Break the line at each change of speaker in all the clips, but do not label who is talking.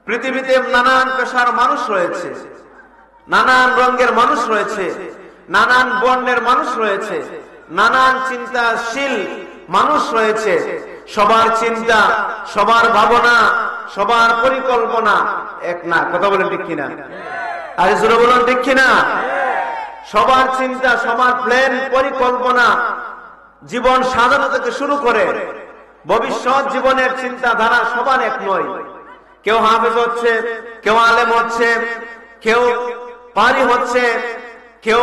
পৃথিবীতে নানান পেশার মানুষ রয়েছে, নানান রঙের মানুষ রয়েছে, নানান বর্ণের মানুষ রয়েছে, নানান চিন্তাশীল মানুষ রয়েছে। সবার চিন্তা, সবার ভাবনা, সবার পরিকল্পনা এক না। কথা বলেন ঠিক কিনা? আরে জোরে বলুন ঠিক কিনা? সবার চিন্তা, সবার প্ল্যান, পরিকল্পনা, জীবন সাজানো থেকে শুরু করে ভবিষ্যৎ জীবনের চিন্তাধারা সবার এক নয়। কেউ হাফেজ হচ্ছে, কেউ আলেম হচ্ছে, কেউ পারি হচ্ছে, কেউ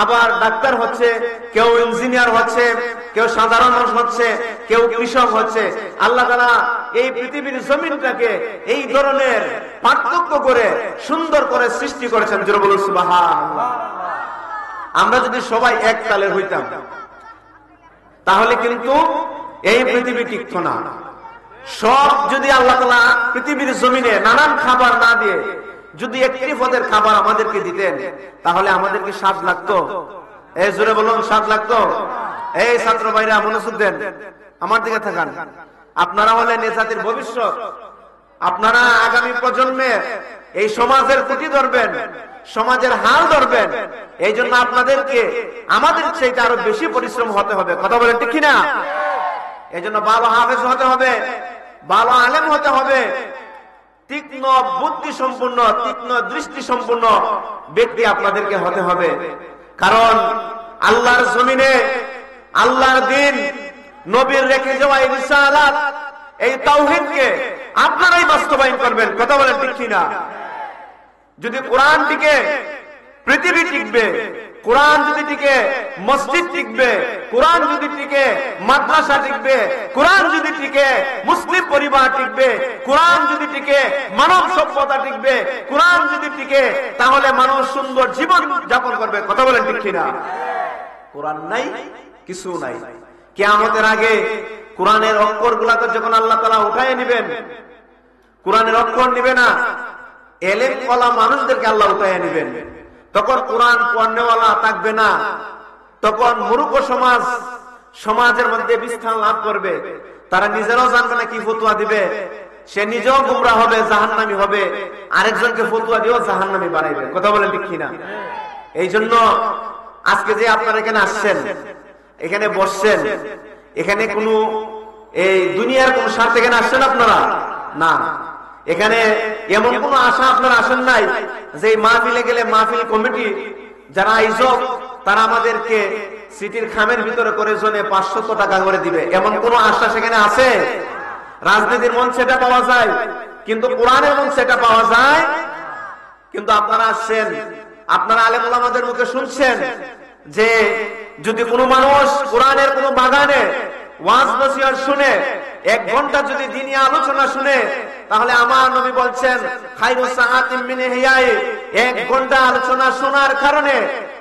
আবার ডাক্তার হচ্ছে, কেউ ইঞ্জিনিয়ার হচ্ছে, কেউ সাধারণ মানুষ হচ্ছে, কেউ কৃষক হচ্ছে। আল্লাহ তাআলা এই পৃথিবীর জমিনটাকে এই ধরনের পার্থক্য করে সুন্দর করে সৃষ্টি করেছেন। জোরে বলুন সুবহানাল্লাহ। আমরা যদি সবাই এক তালের হইতাম তাহলে কিন্তু এই পৃথিবী টিকত না। সব যদি আল্লাহ তাআলা পৃথিবীর জমিনে নানান খাবার না দিয়ে যদি একটি পদের খাবার আমাদেরকে দিতেন তাহলে আমাদের কি স্বাদ লাগতো? এই জোরে বলুন, স্বাদ লাগতো? এই ছাত্র ভাইরা মনোযোগ দেন, আমার দিকে তাকান। আপনারা হলেন এই জাতির ভবিষ্যৎ। আপনারা আগামী প্রজন্মে এই সমাজের খুঁটি ধরবেন, সমাজের হাল ধরবেন। এই জন্য আপনাদেরকে আমাদের চাইতে আরো বেশি পরিশ্রম হতে হবে। কথা বলেন ঠিক কিনা? এই জন্য ভালো হাফেজ হতে হবে, ভালো আলেম হতে হবে, তীক্ষ্ণ বুদ্ধি সম্পন্ন, তীক্ষ্ণ দৃষ্টি সম্পন্ন ব্যক্তি আপনাদেরকে হতে হবে। কারণ আল্লাহর জমিনে আল্লাহর দিন, নবীর রেখে যাওয়া এই রিসালাত, এই তাওহীদকে আপনারাই বাস্তবায়ন করবেন। কথা বলেন ঠিক কিনা? যদি কোরআন টিকে পৃথিবী টিকবে, কোরআন যদি টিকে মসজিদ টিকবে, কোরআন যদি টিকে মাদ্রাসা টিকবে, কোরআন যদি টিকে মুসলিম পরিবার টিকবে, কোরআন যদি টিকে মানব সভ্যতা টিকবে, কোরআন যদি টিকে তাহলে মানুষ সুন্দর জীবন যাপন করবে। কথা বলেন ঠিক কিনা? কোরআন নাই, কিছু নাই। কিয়ামতের আগে কোরআনের অক্ষরগুলোকে যখন আল্লাহ তাআলা উঠায় নেবেন, কোরআনের অক্ষর নিবে না, এলেম ওয়ালা মানুষদেরকে আল্লাহ উঠায় নেবেন। তখন কোরআন পড়নেওয়ালা থাকবে না, তখন মূর্খ সমাজ সমাজের মধ্যে বিস্তার লাভ করবে। তারা নিজেরাও জানবে না কি ফতোয়া দিবে, সে নিজেও গুমরাহ হবে, জাহান্নামী হবে, আরেকজনকে ফতোয়া দিয়েও জাহান্নামী বানাইবে। কথা বলেন ঠিক কিনা? এই জন্য আজকে যে আপনারা এখানে আসছেন, এখানে বসছেন, এখানে কোনো এই দুনিয়ার কোন স্বার্থ এখানে আসছেন আপনারা না। এখানে এমন কোন আশা আপনারা আসেন নাই যে মাহফিলে গেলে মাহফিল কমিটি যারা আয়োজক তারা আমাদেরকে সিটির খামের ভিতরে করে জনে 500 টাকা করে দিবে, এমন কোন আশা সেখানে আছে? রাজনীতির মঞ্চে এটা পাওয়া যায়, কিন্তু কোরআনের মঞ্চে এটা পাওয়া যায়। কিন্তু আপনারা আসছেন, আপনারা আলেম ওলামাদের মুখে শুনছেন যে যদি কোনো মানুষ কোরআনের কোনো বাগানে ওয়াজ নসিহত শুনে, 1 ঘন্টা যদি দ্বীনি আলোচনা শুনে, তাহলে আমার নবী বলছেন খায়রুস সাআতিন মিন হিয়ায়ে, 1 ঘন্টা আলোচনা শোনার কারণে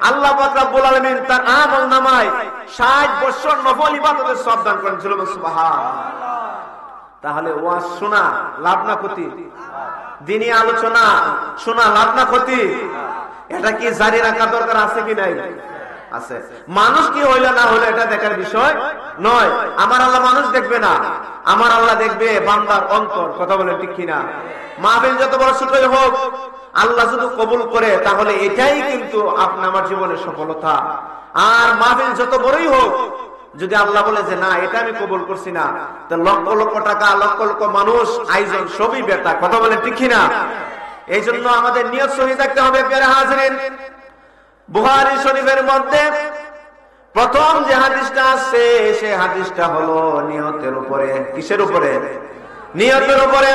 আল্লাহ পাক রব্বুল আলামিন তার আমলনামায় 60 বছর নফল ইবাদতের সওয়াব দান করেন। সুবহানাল্লাহ। তাহলে ওয়াজ শোনা লাভ না ক্ষতি? দ্বীনি আলোচনা শোনা লাভ না ক্ষতি? এটা কি জারি রাখা দরকার আছে কি নাই? আছে। মানুষ কি হইলো না হইলো এটা দেখার বিষয় নয়। আমার আল্লাহ মানুষ দেখবে না, আমার আল্লাহ দেখবে বান্দার অন্তর। কথা বলেন ঠিক কিনা? মাহফিল যত বড় ছোটই হোক, আল্লাহ যদি কবুল করে তাহলে এটাই কিন্তু আপনার আমার জীবনের সফলতা। আর মাহফিল যত বড়ই হোক, যদি আল্লাহ বলে যে না এটা আমি কবুল করছি না, তো লক্ষ লক্ষ টাকা, লক্ষ লক্ষ মানুষ, আয়োজন সবই বেটা। কথা বলেন ঠিক কিনা? এই জন্য আমাদের নিয়ত সহি থাকতে হবে। প্রিয় হাজিরিন, বুখারী শরীফের মধ্যে প্রথম যে হাদিসটা আছে সেই হাদিসটা হলো নিয়তের উপরে। কিসের উপরে? নিয়তের উপরে।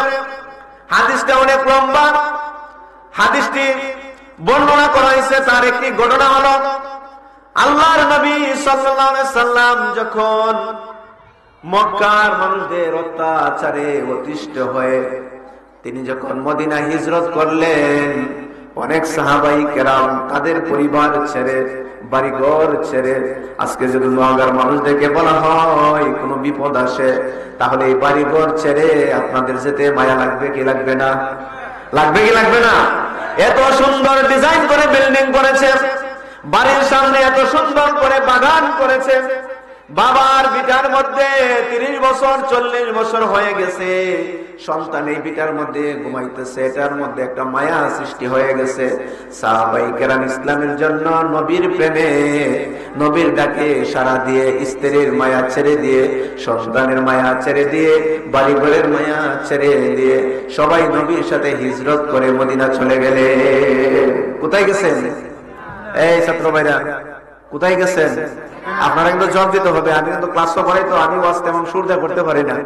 হাদিসটা অনেক লম্বা। হাদিসটি বর্ণনা করা হয়েছে, তার একটি ঘটনা হলো আল্লাহর নবী সাল্লাল্লাহু আলাইহি সাল্লাম যখন মক্কার মানুষদের অত্যাচারে অতিষ্ঠ হয়ে তিনি যখন মদিনা হিজরত করলেন, অনেক সাহাবাই কেরাম তাদের পরিবার ছেড়ে, বাড়িঘর ছেড়ে, আজকে যদি নোয়াগার মানুষদেরকে বলা হয় কোনো বিপদ আসে তাহলে এই বাড়িঘর ছেড়ে আপনাদের যেতে মায়া লাগবে কি লাগবে না? লাগবে কি লাগবে না? এত সুন্দর ডিজাইন করে বিল্ডিং করেছে, বাড়ির সামনে এত সুন্দর করে বাগান করেছে, বাবার ভিটার মধ্যে 30 বছর 40 বছর হয়ে গেছে, সন্তান এই বিটার মধ্যে ঘুমাইতেছে, এটার মধ্যে একটা মায়া সৃষ্টি হয়ে গেছে। সাহাবায়ে কেরাম ইসলামের জন্য নবীর প্রেমে, নবীর ডাকে সাড়া দিয়ে, স্ত্রীর মায়া ছেড়ে দিয়ে, সন্তানের মায়া ছেড়ে দিয়ে, বাড়িঘরের মায়া ছেড়ে দিয়ে সবাই নবীর সাথে হিজরত করে মদিনা চলে গেলে। কোথায় গেছেন এই ছাত্র ভাইরা, কোথায় গেছেন? আপনারা কিন্তু জবাব দিতে হবে। আমি কিন্তু ক্লাসও করাই, তো আমি ওয়াজ তেমন সুরদা করতে পারি না,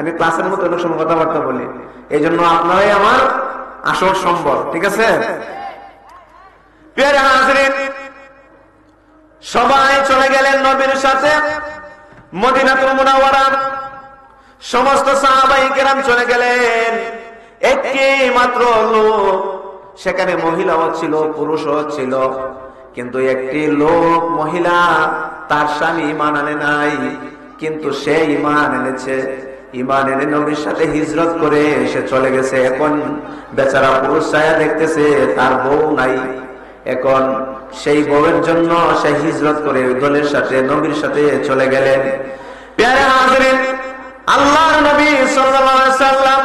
আমি ক্লাসের মতো অনেক সময় কথাবার্তা বলি। এই জন্য আপনারাই আমার আসল সম্বল, ঠিক আছে? প্রিয় হাজরিন, সবাই চলে গেলেন নবীর সাথে মদিনাতুল মুনাওয়ারা। সমস্ত সাহাবায়ে কেরাম চলে গেলেন। একটি মাত্র লোক সেখানে, মহিলাও ছিল পুরুষও ছিল, কিন্তু একটি লোক মহিলা, তার স্বামী ঈমান আনে নাই, কিন্তু সে ঈমান এনেছে। ঈমান এনে নবীর সাথে হিজরত করে সে চলে গেছে। এখন বেচারা পুরুষ ছায়া দেখতেছে তার বউ নাই। এখন সেই বউয়ের জন্য সে হিজরত করে দলের সাথে নবীর সাথে চলে গেলেন। প্রিয় হাজরিন, আল্লাহর নবী সাল্লাল্লাহু আলাইহি ওয়াসাল্লাম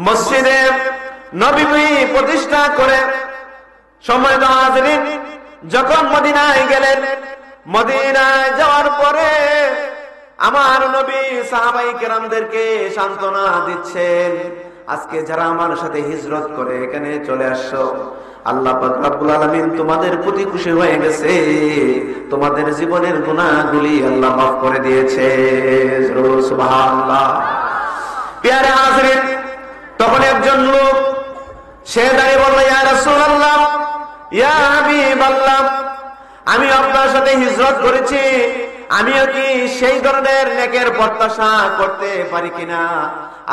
মসজিদে নববী প্রতিষ্ঠা করে সম্মানিত হাজরিন যখন মদিনায় গেলেন, মদিনায় যাওয়ার পরে আমার নবী সাহাবায়ে কেরামদেরকে সান্ত্বনা দিচ্ছেন, আজকে যারা আমার সাথে হিজরত করে এখানে চলে আসছো, আল্লাহ পাক রব্বুল আলামিন তোমাদের প্রতি খুশি হয়ে গেছে, তোমাদের জীবনের গুনাহগুলি আল্লাহ মাফ করে দিয়েছে। সুবহানাল্লাহ। প্রিয় হাজরিন, তখন একজন লোক সে দাঁড়িয়ে বলল, ইয়া রাসূলুল্লাহ, ইয়া হাবিবাল্লাহ, আমি আপনার সাথে হিজরত করেছি, আমিও কি সেই ধরনের নেকের প্রত্যাশা করতে পারি কিনা?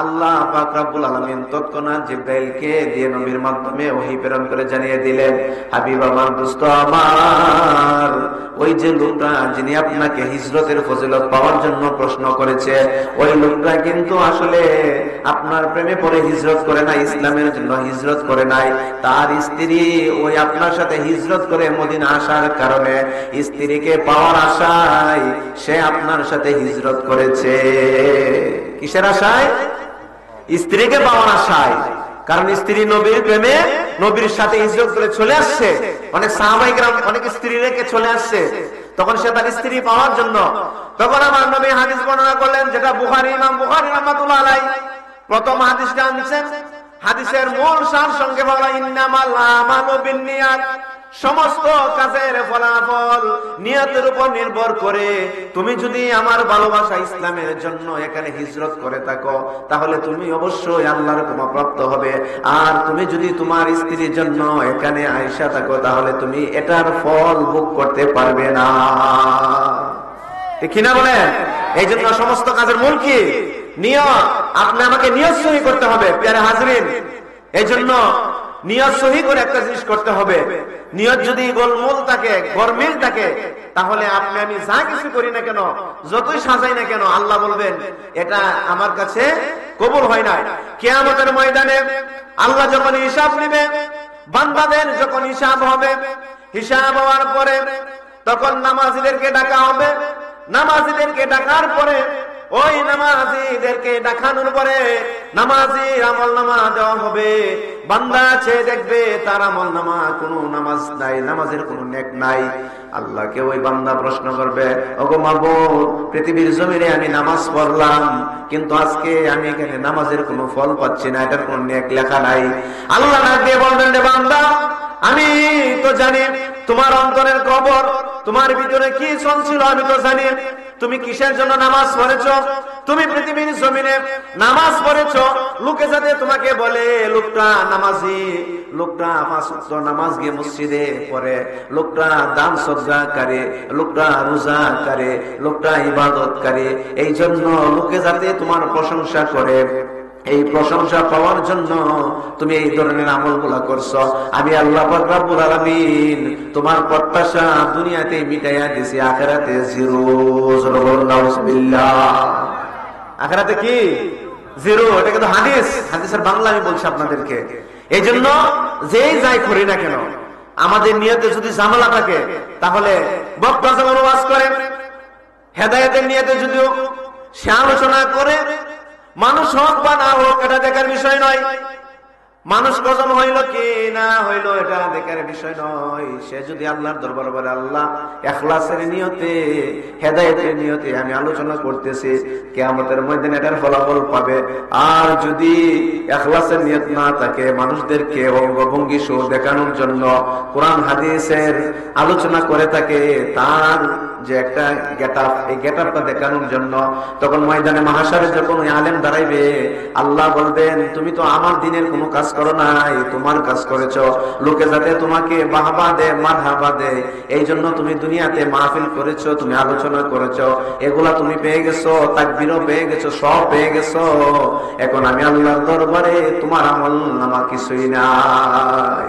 আল্লাহ পাক রব্বুল আলামিন তৎক্ষণাৎ জিবরাইলকে দিয়ে নবীর মাধ্যমে ওহী প্রেরণ করে জানিয়ে দিলেন, হাবিব আমার, দোস্ত আমার, ওই যে লোকটা যিনি আপনাকে হিজরতের ফজিলত পাওয়ার জন্য প্রশ্ন করেছে, ওই লোকটা কিন্তু আসলে আপনার প্রেমে পড়ে হিজরত করে নাই, ইসলামের জন্য হিজরত করে নাই। তার স্ত্রী ওই আপনার সাথে হিজরত করে মদিনা আসার কারণে, স্ত্রীকে পাওয়ার আশায় সে আপনার সাথে হিজরত করেছে। কিসের আশায়? স্ত্রীকে পাওয়ার আশায়। কারণ স্ত্রী নবীর প্রেমে নবীর সাথে হিজরত করে চলে আসছে। অনেক সাহাবায়ে কেরাম অনেক স্ত্রী রেখে চলে আসছে, তখন সে তার স্ত্রী পাওয়ার জন্য। তখন আমার নবী হাদিস বর্ণনা করলেন, যেটা বুখারী, ইমাম বুখারী রাহমাতুল্লাহ আলাইহি প্রথম হাদিসটা আনছেন। হাদিসের মূল সার সঙ্গে বলা, ইন্নামাল আমালু বিন্নিয়াত, সমস্ত কাজের ফলাফল নিয়তের উপর নির্ভর করে। তুমি যদি আমার ভালোবাসা ইসলামের জন্য এখানে হিজরত করে থাকো, তাহলে তুমি অবশ্যই আল্লাহর ক্ষমাপ্রাপ্ত হবে। আর তুমি যদি তোমার স্ত্রীর জন্য এখানে আয়েশা থাকো, তাহলে তুমি এটার ফল ভোগ করতে পারবে না। ঠিক কিনা বলেন? এই জন্য সমস্ত কাজের মূল কি? নিয়ত। আপনি আমাকে নিয়ত সহি করতে হবে। প্রিয় হাজরিন, এই জন্য নিয়ত সহি করে একটা জিনিস করতে হবে। নিয়ত যদি গোলমূল থাকে, গরমিল থাকে, তাহলে আপনি আমি যা কিছু করি না কেন, যতই সাজাই না কেন, আল্লাহ বলবেন এটা আমার কাছে কবুল হয় না। কিয়ামতের ময়দানে আল্লাহ যখন হিসাব নেবে, বান্দাদের যখন হিসাব হবে, হিসাব হওয়ার পরে তখন নামাজীদেরকে ডাকা হবে। নামাজীদেরকে ডাকার পরে, ওই নামাজীদেরকে দেখানোর পরে নামাজীর আমলনামা দেওয়া হবে। বান্দা চেয়ে দেখবে তার আমলনামা কোনো নামাজ নাই, নামাজের কোনো নেক নাই। আল্লাহকে ওই বান্দা প্রশ্ন করবে, ওগো মাবুদ, পৃথিবীর জমিনে আমি নামাজ পড়লাম, কিন্তু আজকে আমি এখানে নামাজের কোনো ফল পাচ্ছি না, এটার কোনো নেক লেখা নাই। আল্লাহ ডাক দিয়ে বলবেন, রে বান্দা, আমি তো জানি তোমার অন্তরের খবর, তোমার ভিতরে কি চলছিল আমি তো জানি। তুমি কিসের জন্য নামাজ পড়েছ? তুমি পৃথিবীর জমিনে নামাজ পড়েছ লোকে যাতে তোমাকে বলে লোকটা নামাজি, লোকটা পাঁচ ওয়াক্ত নামাজ গিয়ে মসজিদে পড়ে, লোকটা দান সদকাকারী, লোকটা রোজাকারী, লোকটা ইবাদতকারী। এই জন্য লোকে যাতে তোমার প্রশংসা করে, এই প্রশংসা পাওয়ার জন্য তুমি এই ধরনের আমলগুলা করছো। আমি আল্লাহ পাক রব্বুল আলামিন তোমার প্রত্যাশা দুনিয়াতে মিটাইয়া দিছি, আখিরাতে জিরো। আখিরাতে কি? জিরো। এটা কিন্তু হাদিস, হাদিসের বাংলা আমি বলছি আপনাদেরকে। এই জন্য যেই যাই করি না কেন, আমাদের নিয়তে যদি ঝামেলা থাকে, তাহলে বক্তা যেমন ওয়াজ করে, হেদায়েতের নিয়তে যদিও সে আলোচনা করে, মানুষ হোক বা না হোক এটা দেখার বিষয় নয়, মানুষ কজন হইল কি না হইল এটা দেখার বিষয় নয়। সে যদি আল্লাহর দরবারে বলে, আল্লাহ ইখলাসের নিয়তে, হেদায়েতের নিয়তে আমি আলোচনা করতেছি, কিয়ামতের ময়দানে এটার ফলাফল পাবে। আর যদি ইখলাসের নিয়ত না থাকে, মানুষদেরকে অঙ্গভঙ্গি শো দেখানোর জন্য কোরআন হাদিসের আলোচনা করে থাকে, তার যে একটা গেটআপ, এই গেটআপটা দেখানোর জন্য, তখন ময়দানে মাহশারে যখন ওই আলেম দাঁড়াইবে, আল্লাহ বলবেন, তুমি তো আমার দিনের কোনো কাজ করো নাই, তোমার কাজ করেছো লোকে যাতে তোমাকে বাহবা দে, মারহাবা দে, এই জন্য তুমি দুনিয়াতে মাহফিল করেছো, তুমি আলোচনা করেছো, এগুলা তুমি পেয়ে গেছো, তাকবীরও পেয়ে গেছো, সব পেয়ে গেছো। এখন আমি আল্লাহর দরবারে তোমার আমল নামা কিছুই নাই।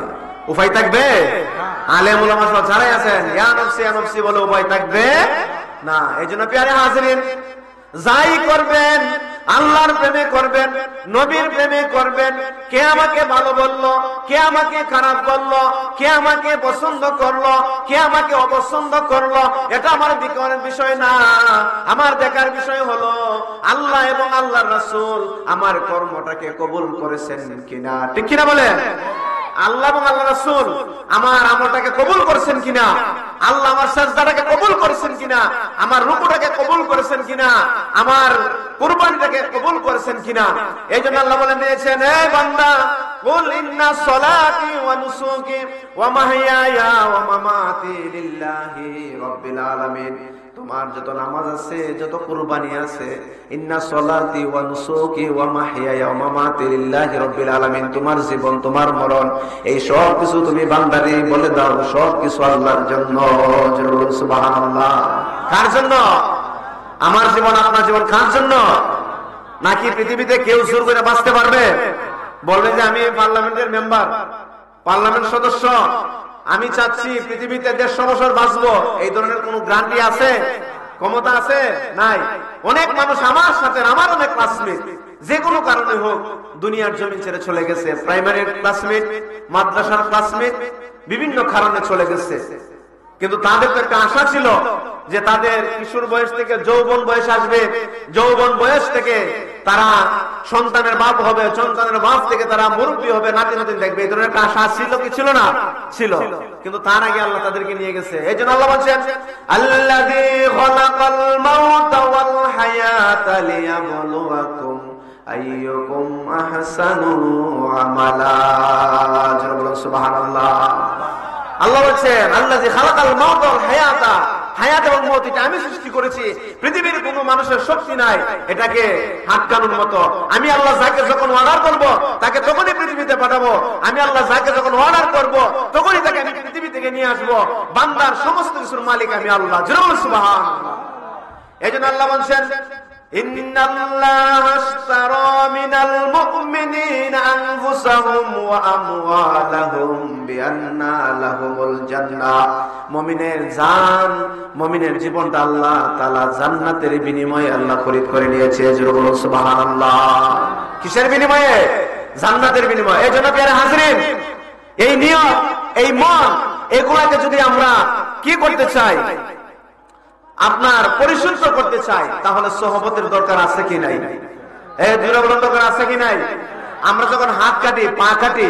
উপায় থাকবে? আলেম উলামা সব যারাই আছেন, ইয়া নফসি ইয়া নফসি বলে উপায় থাকবে না। এই জন্য প্রিয় হাজিরিন, যাই করবেন আল্লাহর প্রেমে করবেন, নবীর প্রেমে করবেন। কে আমাকে ভালো বললো, কে আমাকে খারাপ বললো, কে আমাকে পছন্দ করলো, কে আমাকে অপছন্দ করলো, এটা আমার বিকারের বিষয় না। আমার দেখার বিষয় হলো আল্লাহ এবং আল্লাহর রাসূল আমার কর্মটাকে কবুল করেছেন কিনা। ঠিক কিনা বলেন? আল্লাহ এবং আল্লাহ রাসূল আমার আমলটাকে কবুল করেছেন কিনা, আল্লাহ আমার সাজদাটাকে কবুল করেছেন কিনা, আমার রুকুটাকে কবুল করেছেন কিনা, আমার কুরবানিটাকে কবুল করেছেন কিনা। এইজন্য আল্লাহ বলেন দিয়েছেন, হে বান্দা, কুল ইন্না সলাতি ওয়া নুসুকি ওয়া মাহইয়ায়া ওয়া মামাতি লিল্লাহি রাব্বিল আলামিন। তোমার যত নামাজ আছে, যত কুরবানি আছে, ইন্না সলাতি ওয়া নুসুকি ওয়া মাহইয়ায়া ওয়া মামাতি লিল্লাহি রাব্বিল আলামিন, তোমার জীবন, তোমার মরণ, এই সব কিছু তুমি বান্দারে বলে দাও, সব কিছু আল্লাহর জন্য। সুবহানাল্লাহ। কার জন্য? আমার জীবন, আপনার জীবন কার জন্য? নাকি পৃথিবীতে কেউ জোর করে বাঁচতে পারবে? বলবে যে আমি পার্লামেন্টের মেম্বার, পার্লামেন্ট সদস্য, আমি চাচ্ছি পৃথিবীতে 150 বছর বাঁচবো, এই ধরনের কোন গ্যারান্টি আছে? ক্ষমতা আছে? নাই। অনেক মানুষ আমার সাথে, আমার অনেক ক্লাসমেট যে কোনো কারণে হোক দুনিয়ার জমি ছেড়ে চলে গেছে। প্রাইমারির ক্লাসমেট, মাদ্রাসার ক্লাসমেট, বিভিন্ন কারণে চলে গেছে। কিন্তু তাদের তো একটা আশা ছিল যে তাদের কিশোর বয়স থেকে যৌবন বয়স আসবে, যৌবন বয়স থেকে তারা সন্তানের বাপ হবে, সন্তানের বাপ থেকে তারা মুরব্বী হবে, নাতি নাতিন দেখবে, এই ধরনের একটা আশা ছিল কি ছিল না? ছিল। কিন্তু তার আগে আল্লাহ তাদেরকে নিয়ে গেছে। এই জন্য আল্লাহ বলছেন, আল্লাযী খালাকাল মাউতা ওয়াল হায়াতা লিয়াবলুয়াকুম আইয়ুকুম আহসানু আমালা। সুবহানাল্লাহ। আল্লাহ বলছেন, আল্লাযী খালাকাল মাউতা ওয়াল হায়াতা, হায়াত এবং মওত এটা আমি সৃষ্টি করেছি। পৃথিবীর কোনো মানুষের শক্তি নাই এটাকে হাতকানোর মতো। আমি আল্লাহ যাকে যখন অর্ডার করব তাকে তখনই পৃথিবীতে পাঠাবো। আমি আল্লাহ যাকে যখন অর্ডার করব তখনই তাকে আমি পৃথিবী থেকে নিয়ে আসবো। বান্দার সমস্ত কিছুর মালিক আমি আল্লাহ। সুবহানাল্লাহ। এজন্য আল্লাহ বলেন, ইন্নাল্লাহা আশতারা মিনাল মুমিনিনা আনফুসাহুম ওয়া আমওয়ালাহুম বিআন্না লাহুমুল জান্নাহ। মুমিনের জান, মুমিনের জীবনটা আল্লাহ তাআলা জান্নাতের বিনিময়ে আল্লাহ খরিদ করে নিয়েছে। সুবহানাল্লাহ। কিসের বিনিময়ে? জান্নাতের বিনিময়ে। এজন্য প্রিয় হাজিরিন, এই নিয়ত, এই মন, এগুলাকে যদি আমরা কি করতে চাই, আপনার পরিশুদ্ধ করতে চাই, তাহলে সোহবতের দরকার আছে কি নাই? দূরবলন দরকার আছে কি নাই? আমরা যখন হাত কাটি, পা কাটি,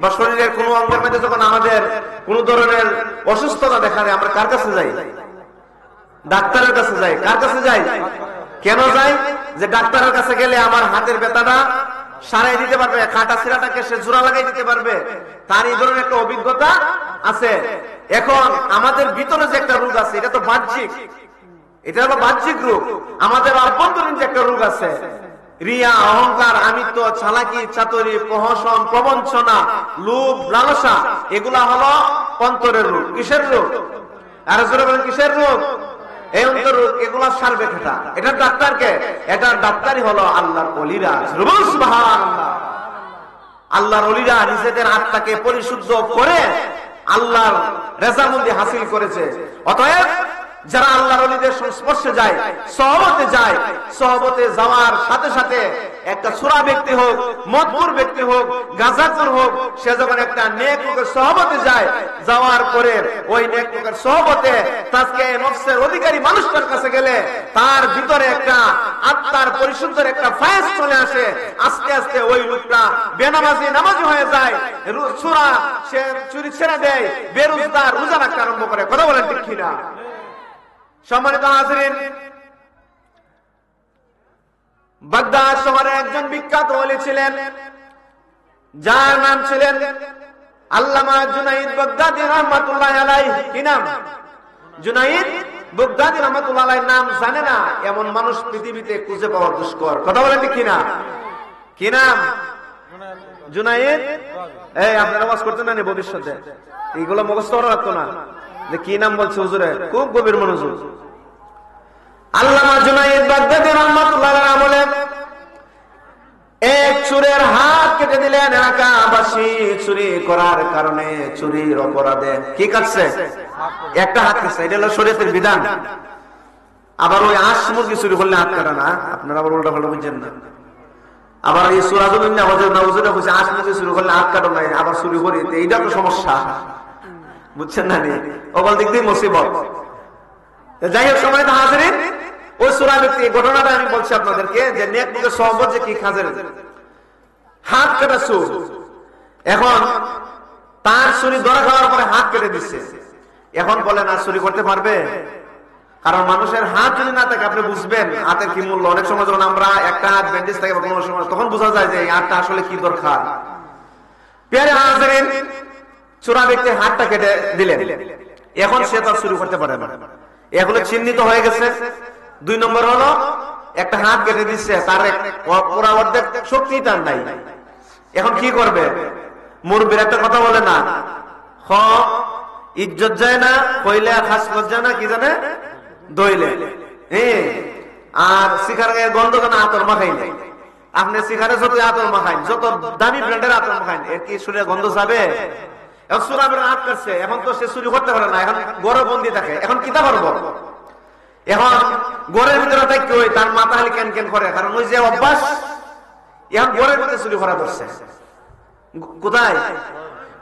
বা শরীরের কোন অঙ্গের মধ্যে যখন আমাদের কোন ধরনের অসুস্থতা দেখা দেয়, আমরা কার কাছে যাই? ডাক্তারের কাছে যাই। কার কাছে যাই? কেন যাই? যে ডাক্তারের কাছে গেলে আমার হাতের ব্যথাটা সারাই দিতে পারবে, কাটা ছিঁড়াটাকে সে জোড়া লাগাই দিতে পারবে, তার এই ধরনের একটা অভিজ্ঞতা আছে। এখন আমাদের ভিতরে যে একটা রোগ আছে, এটা তো বাহ্যিক, এটা হলো বাহ্যিক রোগ। আমাদের অভ্যন্তরীণ যে একটা রোগ আছে, রিয়া, অহংকার, আমিত্ব, চালাকি, চাতুরি, প্রহসন, প্রবঞ্চনা, লোভ, লালসা, এগুলা হলো অন্তরের রোগ। কিসের রোগ? আর জোরে বলেন, কিসের রোগ? এই অন্তর রোগ। এগুলা সারবে কেটা? এটা ডাক্তারকে? এটা ডাক্তারই হলো আল্লাহর ওলিরা। সুবহানাল্লাহ। আল্লাহর ওলিরা নিজেদের আত্মাকে পরিশুদ্ধ করে আল্লাহর রেজামন্দি হাসিল করেছে। অতএব যারা আল্লাহর ওলিদের সংস্পর্শে যায়, সহবতে যায়, সহবতে যাওয়ার সাথে সাথে একটা ছোড়া ব্যক্তি হোক, মদপুর ব্যক্তি হোক, গাঁজাখোর হোক, সে যখন একটা নেক লোকের সহবতে যায়, যাওয়ার পরে ওই নেক লোকের সহবতে তাকে নফসের অধিকারী মানুষটার কাছে গেলে তার ভিতরে একটা আত্মার পরিশুদ্ধের একটা ফায়েজ চলে আসে। আস্তে আস্তে ওই লোকটা বেনামাজি নামাজি হয়ে যায়, ছোড়া সে চুরি ছেড়ে দেয়, বেরোজগার রোজা রাখতে আরম্ভ করে। কথা বলেন ঠিক কিনা? সম্মানিত হাজিরিন, বাগদাদ শহরে একজন বিখ্যাত ওলি ছিলেন, যার নাম ছিলেন আল্লামা জুনাইদ বাগদাদি রহমাতুল্লাহ আলাইহি। কি নাম? জুনাইদ বাগদাদি রহমাতুল্লাহ আলাইহির নাম জানে না এমন মানুষ পৃথিবীতে খুঁজে পাওয়া দুষ্কর। কথা বলেন ঠিক কিনা? কি নাম? জুনাইদ। এই আপনারা ওয়াজ করতেন না ভবিষ্যতে, এইগুলো মুখস্থ করা রাখতো না যে কি নাম বলছে হুজুরে, খুব গভীর মনোযোগ। আল্লামা জুনাইদ বাগদাদি রাহমাতুল্লাহ আলাইহি আমলে এক চোরের হাত কেটে দিলেন এলাকাবাসী। চুরি করার কারণে, চুরির অপরাধে কি কাটছে? একটা হাত কাটছে। এটা হলো শরীয়তের বিধান। আবার ওই হাঁস মুরগি চুরি করলে হাত কাটা না, আপনারা আবার উল্টা পাল্টা বুঝছেন না। আবার এই সুরাজুল নাউজুবিল্লাহ বলছে হাঁস মুরগি চুরি করলে হাত কাটো নাই, আবার চুরি করি, এইটা তো সমস্যা, বুঝছেন না? ওগুলো দিক দিয়ে মুসিবত। যাই হোক, সময় তো হাজিরিন, ওই সূরা ব্যক্তি ঘটনাটা আমি বলছি আপনাদেরকে যে নেক লোকের সহবত যে কি কাজের, হাত কাটা চোর। এখন তার চুরি ধরা খাওয়ার পরে হাত কেটে দিচ্ছে। এখন বলে না চুরি করতে পারবে? কারণ মানুষের হাত যদি না থাকে আপনি বুঝবেন হাতের কি মূল্য। অনেক সময় যখন আমরা একটা হাত ব্যান্ডেজ থাকে কোনো সময়, তখন বোঝা যায় যে এই হাতটা আসলে কি দরকার। প্রিয় হাজিরিন, চোরা ব্যক্তি হাতটা কেটে দিলেন, এখন সে তো চুরি করতে পারে না, এগুলো চিহ্নিত হয়ে গেছে। 2 নম্বর হলো একটা হাত কেটে দিচ্ছে, তার পুরা অর্ধেক শক্তি তার নাই। এখন কি করবে? মুরব্বির একটা কথা বলে না, হ ইজ্জত যায় না, কইলে খাস যায় না, কি জানে দইলে। আর শিখার গন্ধ কেন আতর মাখাই নাই। আপনি শিখারে যত আতর মাখাইন, যত দামি ব্র্যান্ডের আতর মাখাইন, এর কি শরীরে গন্ধ যাবে? এখন চুরাবের হাত কাটছে, এখন তো সে চুরি করতে পারে না, এখন গড়ে বন্দি থাকে। এখন কিতা করবো? এখন গড়ের ভিতরে থাকতে হয়, তার মাথা খালি কেন কেন করে, কারণ ওই যে অভ্যাস। এখন গড়ের ভিতরে চুরি করা ধরছে। কোথায়?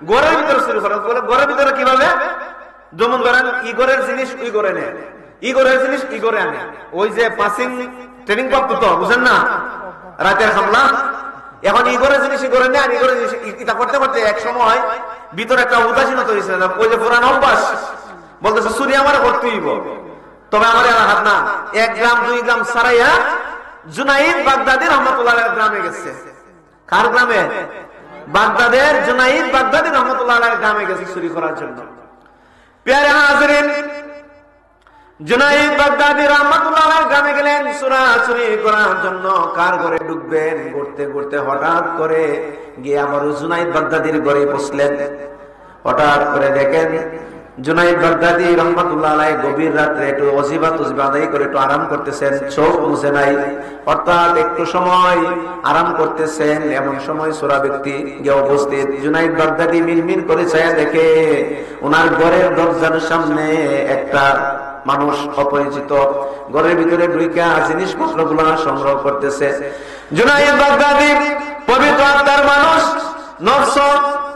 গড়ের ভিতরে চুরি করা। গড়ের ভিতরে কিভাবে? যেমন ধরেন ই গড়ের জিনিস ওই গড়ে নেয়, ই গড়ের জিনিস ই গড়ে আনে। ওই যে পাসিং ট্রেনিং প্রাপ্ত তো, বুঝেন না, রাতের হামলা। এখন ই গড়ের জিনিস ই গড়ে নেয়, আর ই গড়ের জিনিস ইটা করতে করতে এক সময় ভিতরে একটা উদাসীনতা হয়েছে। ওই যে পুরান অভ্যাস, বলতেছে চুরি আমার করতেই, তবে আমার এলাকার না। 1 গ্রাম 2 গ্রাম সারাইয়া জুনাইদ বাগদাদি রহমাতুল্লাহ আলাইহির গ্রামে গেছে। কার গ্রামে? বাগদাদের জুনাইদ বাগদাদি রহমাতুল্লাহ আলাইহির গ্রামে গেছে চুরি করার জন্য। প্রিয় হাজিরিন, জুনাইদ বাগদাদি রহমাতুল্লাহ আলাইহির গ্রামে গেলেন চুরি করার জন্য। কার ঘরে ঢুকবেন? ঘুরতে ঘুরতে হঠাৎ করে গিয়ে আমার জুনাইদ বাগদাদির ঘরে বসলেন। হঠাৎ করে দেখেন জুনাইদ বাগদাদি রহমাতুল্লাহ আলাইহি গভীর রাতে একটু ওয়াজিবা তুজবা আদায় করে একটু আরাম করতেছেন, চোখ মুছে নাই, অর্থাৎ একটু সময় আরাম করতেছেন। এমন সময় চোরা ব্যক্তি গিয়ে উপস্থিত। জুনাইদ বাগদাদি মিনমিন করে ছায়া দেখে ওনার ঘরের দরজার সামনে একটা মানুষ অপরিচিত ঘরের ভিতরে ঢুইকা জিনিসপত্র গুলা সংগ্রহ করতেছে। জুনাইদ বাগদাদি পবিত্র আত্মার মানুষ, নফস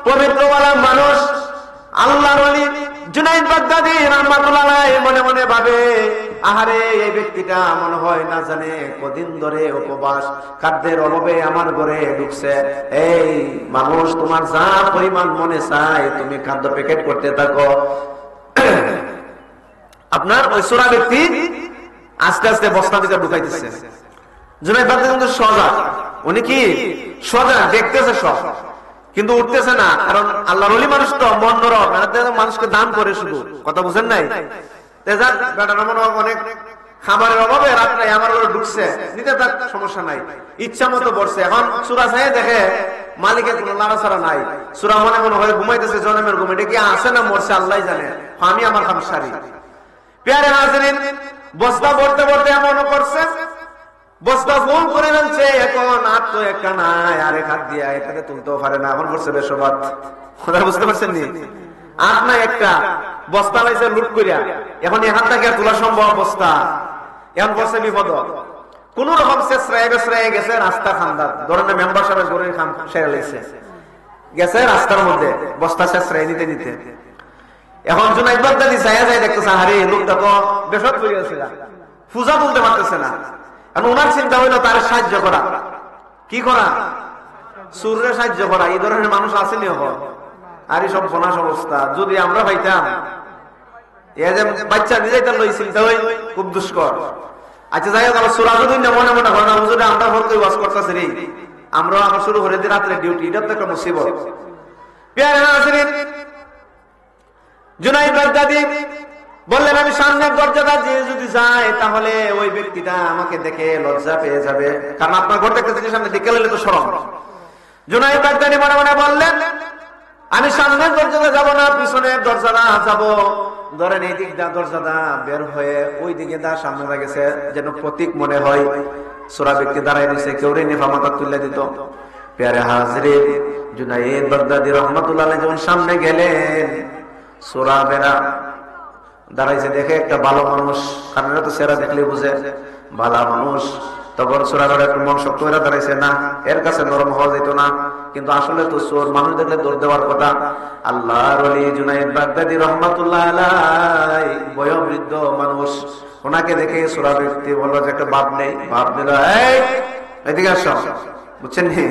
পবিত্রওয়ালা মানুষ, আল্লাহর ওলি জুনাইদ বাগদাদি রাহমাতুল্লাহ আলাইহি মনে মনে ভাবে, আহারে এই ব্যক্তিটা মনে হয় না জানে কদিন ধরে উপবাস, খাদ্যের অভাবে আমার ঘরে ঢুকছে। এই মানুষ, তোমার যা পরিমাণ মনে চায় তুমি খাদ্য প্যাকেট করতে থাকো। আপনার ওই চোরা ব্যক্তি আস্তে আস্তে বস্তা দিকে ঢুকাইতেছে। জুনাইদ বাগদাদি কিন্তু সজাগ, উনি কি সজাগ, দেখতেছে সব, কিন্তু উঠতেছে না। কারণ আল্লাহর ওলি মানুষ তো মন নরম, মানুষকে দান করে, শুধু কথা বুঝেন নাই। অনেক খাবারের অভাবে রাত্রে আমার ঘরে ঢুকছে, নিতে তার সমস্যা নাই, ইচ্ছা মতো বসছে। এখন চূড়া চাই দেখে মালিকের কোনো লাড়াছাড়া নাই, চূড়া মনে মনে হয় ঘুমাইতেছে জনমের ঘুম। এটা কি আছে না মরছে আল্লাহ জানে, আমি আমার খাম সারি। প্যারে হাজিরিন, বস্তা ভরতে ভরতে এমনও করছে, বস্তা ফুল করে ফেলছে। এখন আর তো একটা নাই, আরেক হাত দিয়া এটাকে তুলতেও পারে না। এখন করছে বেশবাদ, কথা বুঝতে পারছেন নি? আর না একটা বস্তা লাইছে লুট করিয়া, এখন এখান থেকে তোলা সম্ভব অবস্থা, এখন বসে বিপদ। কোন রকম শেষরায় গেছে রাস্তা খান্দার, ধরেন মেম্বার সাহেবের গরুর খান সেরে লাগছে, গেছে রাস্তার মধ্যে বস্তা শেষরায় নিতে নিতে। এখন জুনাইদ বাগদাদি ছায়া যায় দেখতেছে, আরে লোকটা তো বেশত হয়ে গেছে, পূজা বলতে পারতেছে না। এখন ওনার চিন্তা হইলো তার সাহায্য করা। কি করা? সুরের সাহায্য করা। এই ধরনের মানুষ আসেনি এখন। আর এই সব ফোনাস অবস্থা যদি আমরা পাইতাম, এ যে বাচ্চা নিজেই তার লই চিন্তা হই খুব দুষ্কর। আচ্ছা যাই হোক, আমার সুরা যদি মনে মনে হয় না হুজুরে আমরা হতে ওয়াজ করতেছি রে, আমরা আবার শুরু করে দিই রাত্রে ডিউটি, এটা তো একটা মুসিবত। প্যারে হাজিরিন, জুনাইদ বাগদাদি বললেন আমি সামনের দরজাটা দিয়ে যদি যায় তাহলে ওই ব্যক্তিটা আমাকে দেখে লজ্জা পেয়ে যাবে, কারণ আপনার ঘর দেখতে সামনে দিকে গেলে তো শরম। জুনাইদ বাগদাদি মনে মনে বললেন আমি সামনের দরজাটা যাব না, পিছনের দরজাটা যাব। ধরেন এই দিক দা দরজাটা বের হয়ে ওই দিকে দা সামনে গেছে, যেন প্রতীক মনে হয়। সূরা ব্যক্তি দাঁড়ায় দিছে, কেউ রে নিফা মাথা তুলে দিত। প্যারে হাজিরিন, জুনাইদ বাগদাদি রাহমাতুল্লাহ আলাইহি যখন সামনে গেলেন, সূরা বেরা দাঁড়াইছে, দেখে একটা ভালো মানুষ, কারণ তো সেরা দেখলে বুঝে ভালো মানুষ। তখন সূরা বেরা একটু মন শক্ত হয়ে দাঁড়াইছে, না এর কাছে নরম হওয়া যেত না, কিন্তু আসলে তো চোর, মানুষ দেখলে দৌড় দেওয়ার কথা। আল্লাহর ওলি জুনাইদ বাগদাদি রাহমাতুল্লাহ আলাইহি বয়োবৃদ্ধ মানুষ, ওনাকে দেখে সূরা ব্যক্তি বলল যে একটা বাপ নেই, বাপ দিল, এই এদিকে আসো, বুঝছেন নি?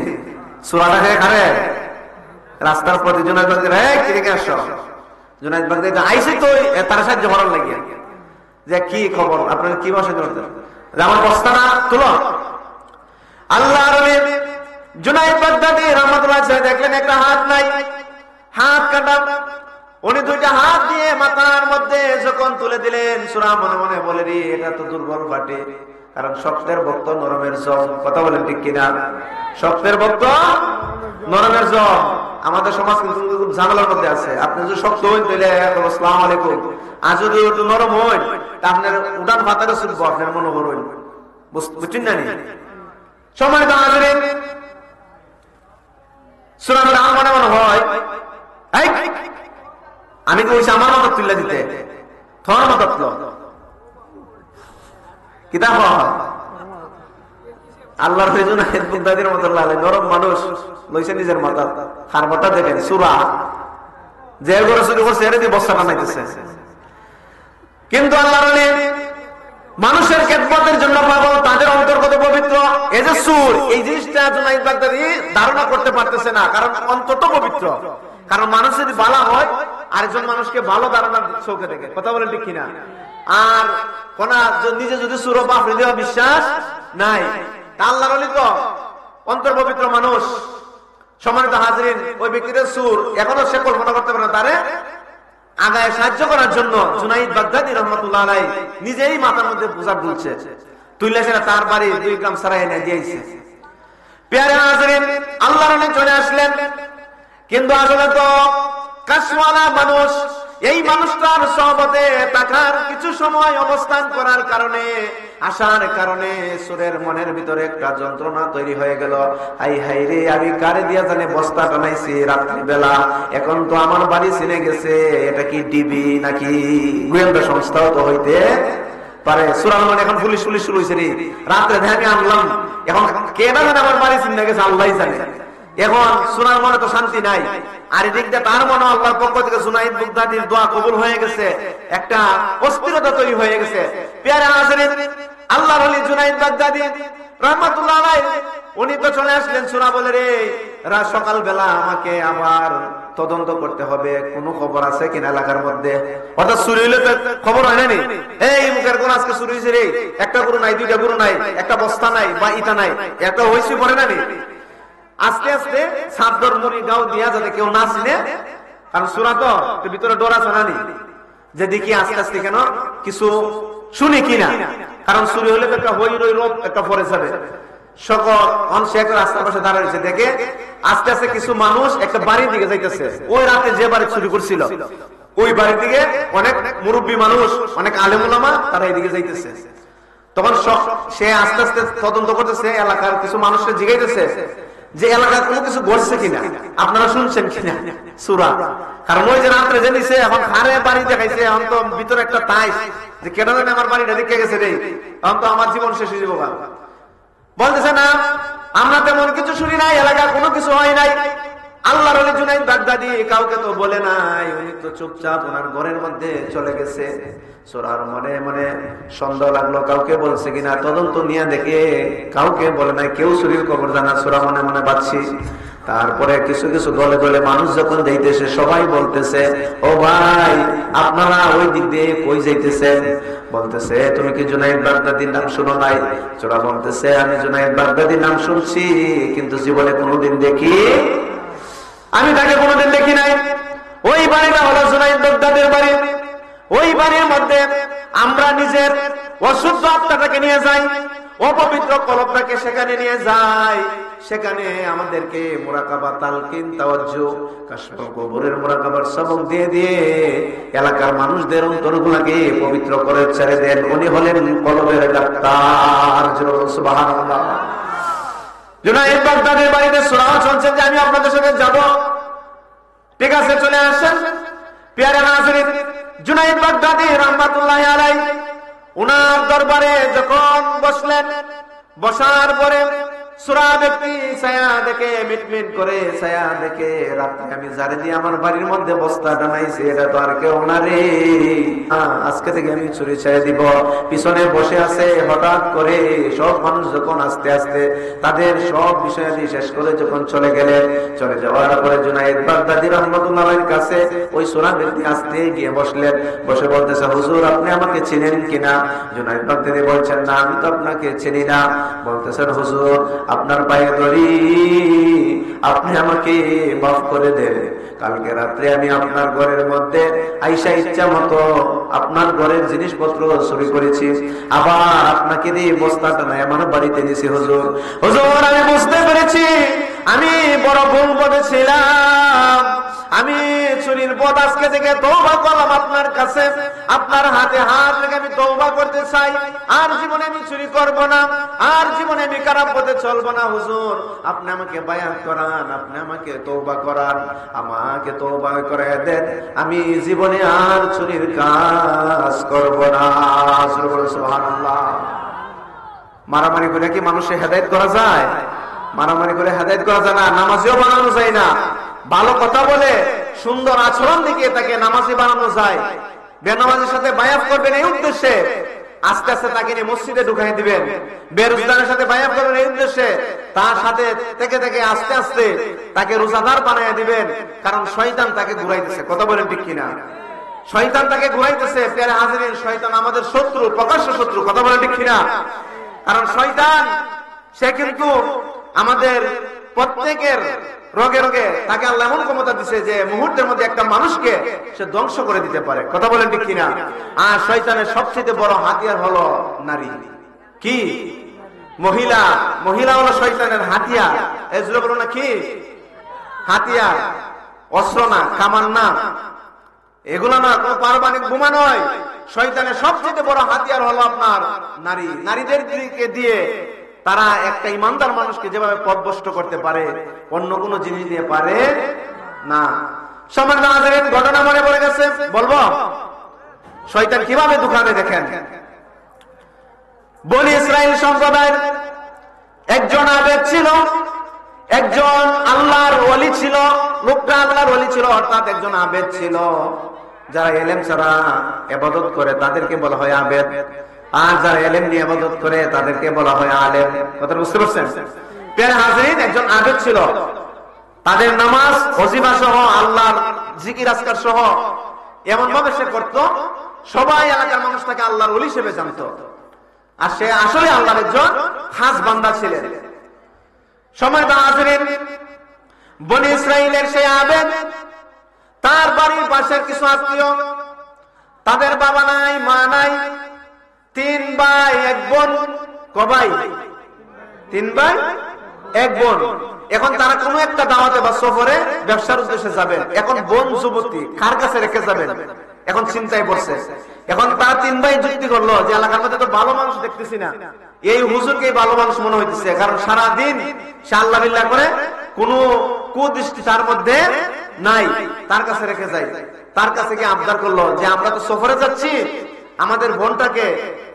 সূরাটা খেয়ে খারে রাস্তার প্রতি জুনাইদ বাগদাদি, এই এদিকে আসো। জুনাইদ বাগদাদি আইসে তো তার সাহায্য করার লাগে, যে কি খবর, আপনার কি ভাষা করতেন, আমার বস্তাটা তুলো। আল্লাহর ওলি জুনাইদ বাগদাদি রাহমাতুল্লাহ আলাইহি দেখলেন একটা হাত নাই, হাত কাটা। উনি দুইটা হাত দিয়ে মাথার মধ্যে যখন তুলে দিলেন, সূরা মনে মনে বলে রে এটা তো দুর্বল ফাটে, কারণ শক্তের ভক্ত নরমের জম। কথা বলেন ঠিক কিনা? শক্তের ভক্ত নরমের জম। আমাদের সমাজ কিন্তু খুব ঝামেলার মধ্যে আছে। আপনি যদি শক্ত হইন তাহলে আসসালামু আলাইকুম, আর যদি একটু নরম হইন তা আপনার উড়ান ফাতারে ছুটবো, আপনার মনে করুন, বুঝছেন না? সময় তো হাজিরিন, সূরা মনে মনে হয় আমি তো বলছি আমার মতো তুলে দিতে, তোমার মতো কিতাব আল্লাহর জুনাইদ বাগদাদি রাহমাতুল্লাহ আলাইহি নরম মানুষ লইছে নিজের মাথা, খারবাটা দেখেন সূরা যে ঘরে শুরু করছে এর দিয়ে বস্তা বানাইতেছে। কিন্তু আল্লাহর ওলি মানুষের খেদমতের জন্য পাগল, তাদের অন্তর্গত পবিত্র। এই যে সুর, এই জিনিসটা জুনাইদ বাগদাদি ধারণা করতে পারতেছে না, কারণ অন্তত পবিত্র। কারণ মানুষ যদি ভালো হয় আরেকজন মানুষকে ভালো ধারণার চোখে দেখে। কথা বলেন ঠিক কিনা? আর কোন নিজে যদি সুর বাপরে দেওয়া বিশ্বাস নাই, আল্লাহর ওলি তো অন্তর পবিত্র মানুষ। সম্মানিত হাজিরিন, ওই ব্যক্তিদের সুর এখনো সে কল্পনা করতে পারে না, তারে আগায় সাহায্য করার জন্য জুনাইদ বাগদাদি রাহমাতুল্লাহ আলাইহি নিজেই মাথার মধ্যে বোঝা তুলছে, তুললে সেটা তার বাড়ি 2 গ্রাম সারাই এনে দিয়েছে। প্যারে হাজিরিন, আল্লাহর ওলি চলে আসলেন, কিন্তু আসলে তো কাশওয়ালা মানুষ। এই মানুষটার সহবতে থাকার কিছু সময় অবস্থান করার কারণে, আসার কারণে সুরের মনের ভিতরে একটা যন্ত্রণা তৈরি হয়ে গেল। হাই হাই রে, আমি কারে দিয়া জানে বস্তা টানাইছি রাত্রি বেলা, এখন তো আমার বাড়ি চিনে গেছে, এটা কি ডিবি নাকি গোয়েন্দা সংস্থাও তো হইতে পারে। সুরার মনে এখন পুলিশ শুরু হয়েছে রে, রাত্রে ধ্যানে আনলাম, এখন কে না জানে আমার বাড়ি চিনে গেছে, আল্লাহই জানে। এখন সুনার মনে তো শান্তি নাই, আর এদিক দিয়ে তার মনে আল্লাহর পক্ষ থেকে জুনাইদ বাগদাদির দোয়া কবুল হয়ে গেছে, একটা অস্থিরতা তৈরি হয়ে গেছে। প্যারে হাজিরিন, আল্লাহর ওলি জুনাইদ বাগদাদি রাহমাতুল্লাহ আলাইহি উনি তো চলে আসলেন। সূরা বলে রে রাত সকাল বেলা আমাকে আবার তদন্ত করতে হবে, কোন খবর আছে কিনা এলাকার মধ্যে। অর্থাৎ চুরি হইলে তো খবর হয় না, এই মুখের কোন আজকে চুরি হয়েছে রে, একটা গরু নাই, 2টা গরু নাই, একটা বস্তা নাই বা ইটা নাই, একটা হয়েছে পড়ে না। আস্তে আস্তে সাবদর মুড়ি গাও দিয়া যাতে কেউ না চিনে, কারণ সূরা তো ভিতরে ডর আছে না, যে দেখি আস্তে আস্তে কেন কিছু শুনি কিনা, কারণ চুরি হলে তো একটা হই রই রোপ একটা পরে যাবে। সকল অংশে রাস্তার পাশে দাঁড়িয়েছে, দেখে আস্তে আস্তে কিছু মানুষ একটা বাড়ির দিকে যাইতেছে। ওই রাতে যে বাড়ি চুরি করছিল ওই বাড়ির দিকে অনেক মুরব্বী মানুষ, অনেক আলেম ওলামা তারা এইদিকে যাইতেছে। তখন সে আস্তে আস্তে তদন্ত করতেছে, এলাকার কিছু মানুষকে জিগাইতেছে যে এলাকায় কোনো কিছু ঘটছে কিনা, আপনারা শুনছেন কিনা সূরা। কারণ ওই যে রাত্রে জেনেছে, এখন খারে বাড়ি দেখাইছে, এখন তো ভিতরে একটা তাই যে কেন জানে আমার বাড়িটা দিকে গেছে রে, এখন তো আমার জীবন শেষ হয়ে যাবো। বলতেছে না, আমরা তেমন কিছু শুনি নাই, এলাকায় কোনো কিছু হয় নাই। আল্লাহর ওলি জুনাইদ বাগদাদী কাউকে তো বলে নাই, উনি তো চুপচাপ ওনার ঘরের মধ্যে চলে গেছে। সূরার মনে মনে সন্দেহ লাগলো কাউকে বলছে কিনা, তদন্ত নিয়ে দেখে কাউকে বলে নাই, কেউ শরীর খবর জানা। সূরা মনে মনে বাঁচছি। তারপরে কিছু কিছু দলে দলে মানুষ যখন যাইতেছে, সবাই বলতেছে, ও ভাই আপনারা ওই দিক দিয়ে কই যাইতেছেন? বলতেছে, তুমি কি জুনাইদ বাগদাদীর নাম শুনো নাই? সূরা বলতেছে, আমি জুনাইদ বাগদাদীর নাম শুনছি, কিন্তু জীবনে কোনোদিন দেখি, আমি তাকে কোনোদিন দেখি নাই। ওই বাড়িটা হলো জুনাইদ বাগদাদীর বাড়ি। ওই বাড়ির মধ্যে আমরা নিজের অশুদ্ধ আত্মাটাকে নিয়ে যাই, অপবিত্র কলবটাকে সেখানে নিয়ে যাই। সেখানে আমাদেরকে মুরাকাবা, তালকিন, তাওয়াজ্জুহ, কাশফুল কুবুরের মুরাকাবার সবক দিয়ে দিয়ে এলাকার মানুষদের অন্তরগুলোকে পবিত্র করে ছেড়ে দেন। উনি হলেন কলবের ডাক্তার। সুবহানাল্লাহ। জুনাইদ বাগদাদীর বাড়িতে সূরা চলছে যে আমি আপনাদের সাথে যাব। ঠিক আছে, চলে আসেন। প্রিয় নাজরীন, জুনাইদ বাগদাদী রাহমাতুল্লাহি আলাইহি উনার দরবারে যখন বসলেন, বসার পরে সূরা ব্যক্তি ছায়া দেখে, মিটমিট করে ছায়া দেখে, রাতে আমি জারি দিয়ে আমার বাড়ির মধ্যে বস্তা টানাইছি, এটা তো আর কেউ না রে, আজকে থেকে আমি চুরি ছেড়ে দিব। পিছনে বসে আছে। হঠাৎ করে সব মানুষ যখন আস্তে আস্তে তাদের সব বিষয়াদি শেষ করে যখন চলে গেলেন, চলে যাওয়ার পরে জুনাইদ বাগদাদী রাহমাতুল্লাহির কাছে ওই সূরা ব্যক্তি আস্তে গিয়ে বসলেন। বসে বলতেছে, হুজুর আপনি আমাকে চিনেন কিনা? জুনাইদ বাগদাদী বলছেন, না আমি তো আপনাকে চিনি না। বলতেছেন, হুজুর আপনার পায়ে ধরি, আপনি আমাকে মাফ করে দেন। কালকে রাত্রে আমি আপনার ঘরের মধ্যে আইসা ইচ্ছা মতো আপনার ঘরের জিনিসপত্র চুরি করেছি, আবার আপনাকে দিয়ে বস্তাটা নাই আমার বাড়িতে নিয়েছি। হুজুর, হুজুর আমি বুঝতে পেরেছি আমি বড় ভুল করেছিলাম। আমি চুরির পথ আজকে থেকে তওবা করলাম আপনার কাছে। আপনার হাতে হাত রেখে আমি তওবা করতে চাই। আর জীবনে আমি চুরি করব না, আর জীবনে আমি খারাপ পথে চলবো না। হুজুর আপনি আমাকে বায়াত করান, আপনি আমাকে তওবা করান, আমাকে তওবা করে দেন, আমি জীবনে আর চুরির কাজ করব না। সুবহানাল্লাহ। মারামারি করে কি মানুষের হেদায়েত করা যায়? মারামারি করে হেদায়েত করা যায় না। নামাজিও বানানো যায় না। ভালো কথা বলে সুন্দর আচরণ দেখিয়ে তাকে নামাজি বানানো যায়। বেনামাজির সাথে বায়াত করবেন এই উদ্দেশ্যে, আস্তে আস্তে তাকে নিয়ে মসজিদে ঢুকাই দিবেন। বেরোজগারের সাথে বায়াত করবেন এই উদ্দেশ্যে, তার সাথে থেকে থেকে আস্তে আস্তে তাকে রোজাদার বানায় দিবেন। কারণ শয়তান তাকে ঘুরাইতেছে। কথা বলেন ঠিক কিনা? শয়তান তাকে ঘুরাইতেছে। প্রিয় হাজিরিন, শয়তান আমাদের শত্রু, প্রকাশ্য শত্রু। কথা বলেন ঠিক কিনা? কারণ শয়তান সে কিন্তু আমাদের প্রত্যেকের রোগে রোগে তাকে আল্লাহ এমন ক্ষমতা দিছে যে মুহূর্তের মধ্যে একটা মানুষকে সে ধ্বংস করে দিতে পারে। কথা বলেন ঠিক কিনা? আর শয়তানের সবচেয়ে বড় হাতিয়ার হলো নারী। কি? মহিলা। মহিলা হলো শয়তানের হাতিয়ার। এজন্য বলো না কি হাতিয়ার, অস্ত্র না, কামান না, এগুলো না, কোনো পারমাণবিক বোমা নয়। শয়তানের সবচেয়ে বড় হাতিয়ার হলো আপনার নারী। নারীদের দিয়ে তারা একটা ইমানদার মানুষকে যেভাবে পথভ্রষ্ট করতে পারে, অন্য কোন জিনিস দিয়ে পারে না। সম্মানিত হাজিরিন, ঘটনা মনে পড়ে গেছে, বলবো শয়তান কিভাবে ধোঁকাবে দেখেন। বনি ইসরাইল সম্প্রদায়ের একজন আবেদ ছিল, একজন আল্লাহর ওলি ছিল। লোকটা আল্লাহর ওলি ছিল, অর্থাৎ একজন আবেদ ছিল। যারা ইলম ছাড়া ইবাদত করে তাদেরকে বলা হয় আবেদ, আর যারা ইলম নিয়ে ইবাদত করে তাদেরকে বলা হয় আলেম। কথা বুঝতে পারছেন? প্রিয় হাজিরিন, একজন আবেদ ছিল। তাদের নামাজ, ওজিফা সহ, আল্লাহর জিকির আজকার সহ এমন ভাবে সে করত, সবাই এলাকার মানুষ তাকে আল্লাহর ওলি হিসেবে জানত। আর সে আসলে আল্লাহর একজন খাস বান্দা ছিলেন। সম্মানিত হাজিরিন, বনি ইসরাইলের সেই আবেদ, তার বাড়ির পাশের কিছু আত্মীয়, তাদের বাবা নাই, মা নাই, 3 ভাই 1 বোন। কবাই? 3 ভাই 1 বোন। এখন তারা কোন একটা দাওয়াতে বা সফরে ব্যবসার উদ্দেশ্যে যাবেন। এখন বোন যুবতী, কার কাছে রেখে যাবেন? এখন চিন্তায় পড়ছে। এখন তার 3 ভাই যুক্তি করলো যে এলাকার মধ্যে তো ভালো মানুষ দেখতেছি না, এই হুজুরকে ভালো মানুষ মনে হইতেছে, কারণ সারাদিন সে আল্লাহ বিল্লাহ করে, কোন কুদৃষ্টি তার মধ্যে নাই। তার কাছে রেখে যায়, তার কাছে গিয়ে আবদার করলো যে আমরা তো সফরে যাচ্ছি, আমাদের বোনটাকে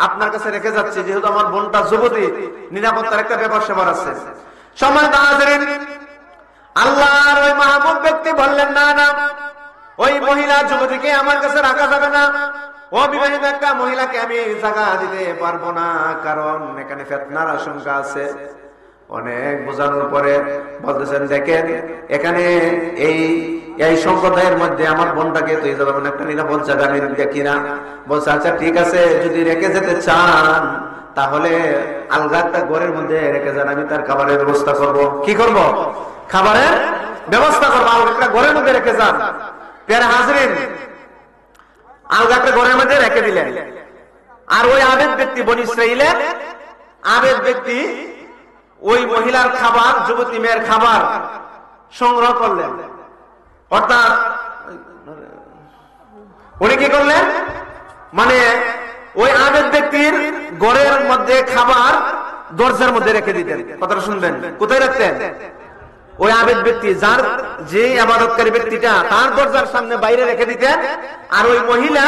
আপনার কাছে রেখে যাচ্ছি, যেহেতু আমার বোনটা যুবতী, নিরাপত্তার একটা ব্যাপার সেবার আছে। সময় দাঁড়ালেন, আল্লাহর ওই মাহবুব ব্যক্তি বললেন, না না, ওই মহিলা যুবতীকে আমার কাছে রাখা যাবে না। অবিবাহিত একটা মহিলাকে আমি জায়গা দিতে পারবো না, কারণ এখানে ফিতনার আশঙ্কা আছে। অনেক বোঝানোর পরে বলতেছেন, দেখেন এখানে এই সম্প্রদায়ের মধ্যে আমার বোনটাকে তো এই যাবে একটা নিরাপদ জায়গা আমি দেখি না। বলছে আচ্ছা ঠিক আছে, যদি রেখে যেতে চান তাহলে আলগা একটা ঘরের মধ্যে রেখে যান, আমি তার খাবারের ব্যবস্থা করব। কি করব? খাবারের ব্যবস্থা করবো, আলগা একটা ঘরের মধ্যে রেখে যান। প্যারা হাজরিন, আলগা একটা ঘরের মধ্যে রেখে দিলেন। আর ওই আবেদ ব্যক্তি, বনী ইসরাইলের আবেদ ব্যক্তি, ওই মহিলার খাবার, যুবতী মেয়ের খাবার সংগ্রহ করলেন। অর্থাৎ উনি কি করলেন, মানে ওই আবেদ ব্যক্তির ঘরের মধ্যে খাবার দরজার মধ্যে রেখে দিতেন। কথাটা শুনবেন, কোথায় রাখতেন? ওই আবেদ ব্যক্তি, যার যে ইবাদতকারী ব্যক্তিটা, তার দরজার সামনে বাইরে রেখে দিতেন। আর ওই মহিলা,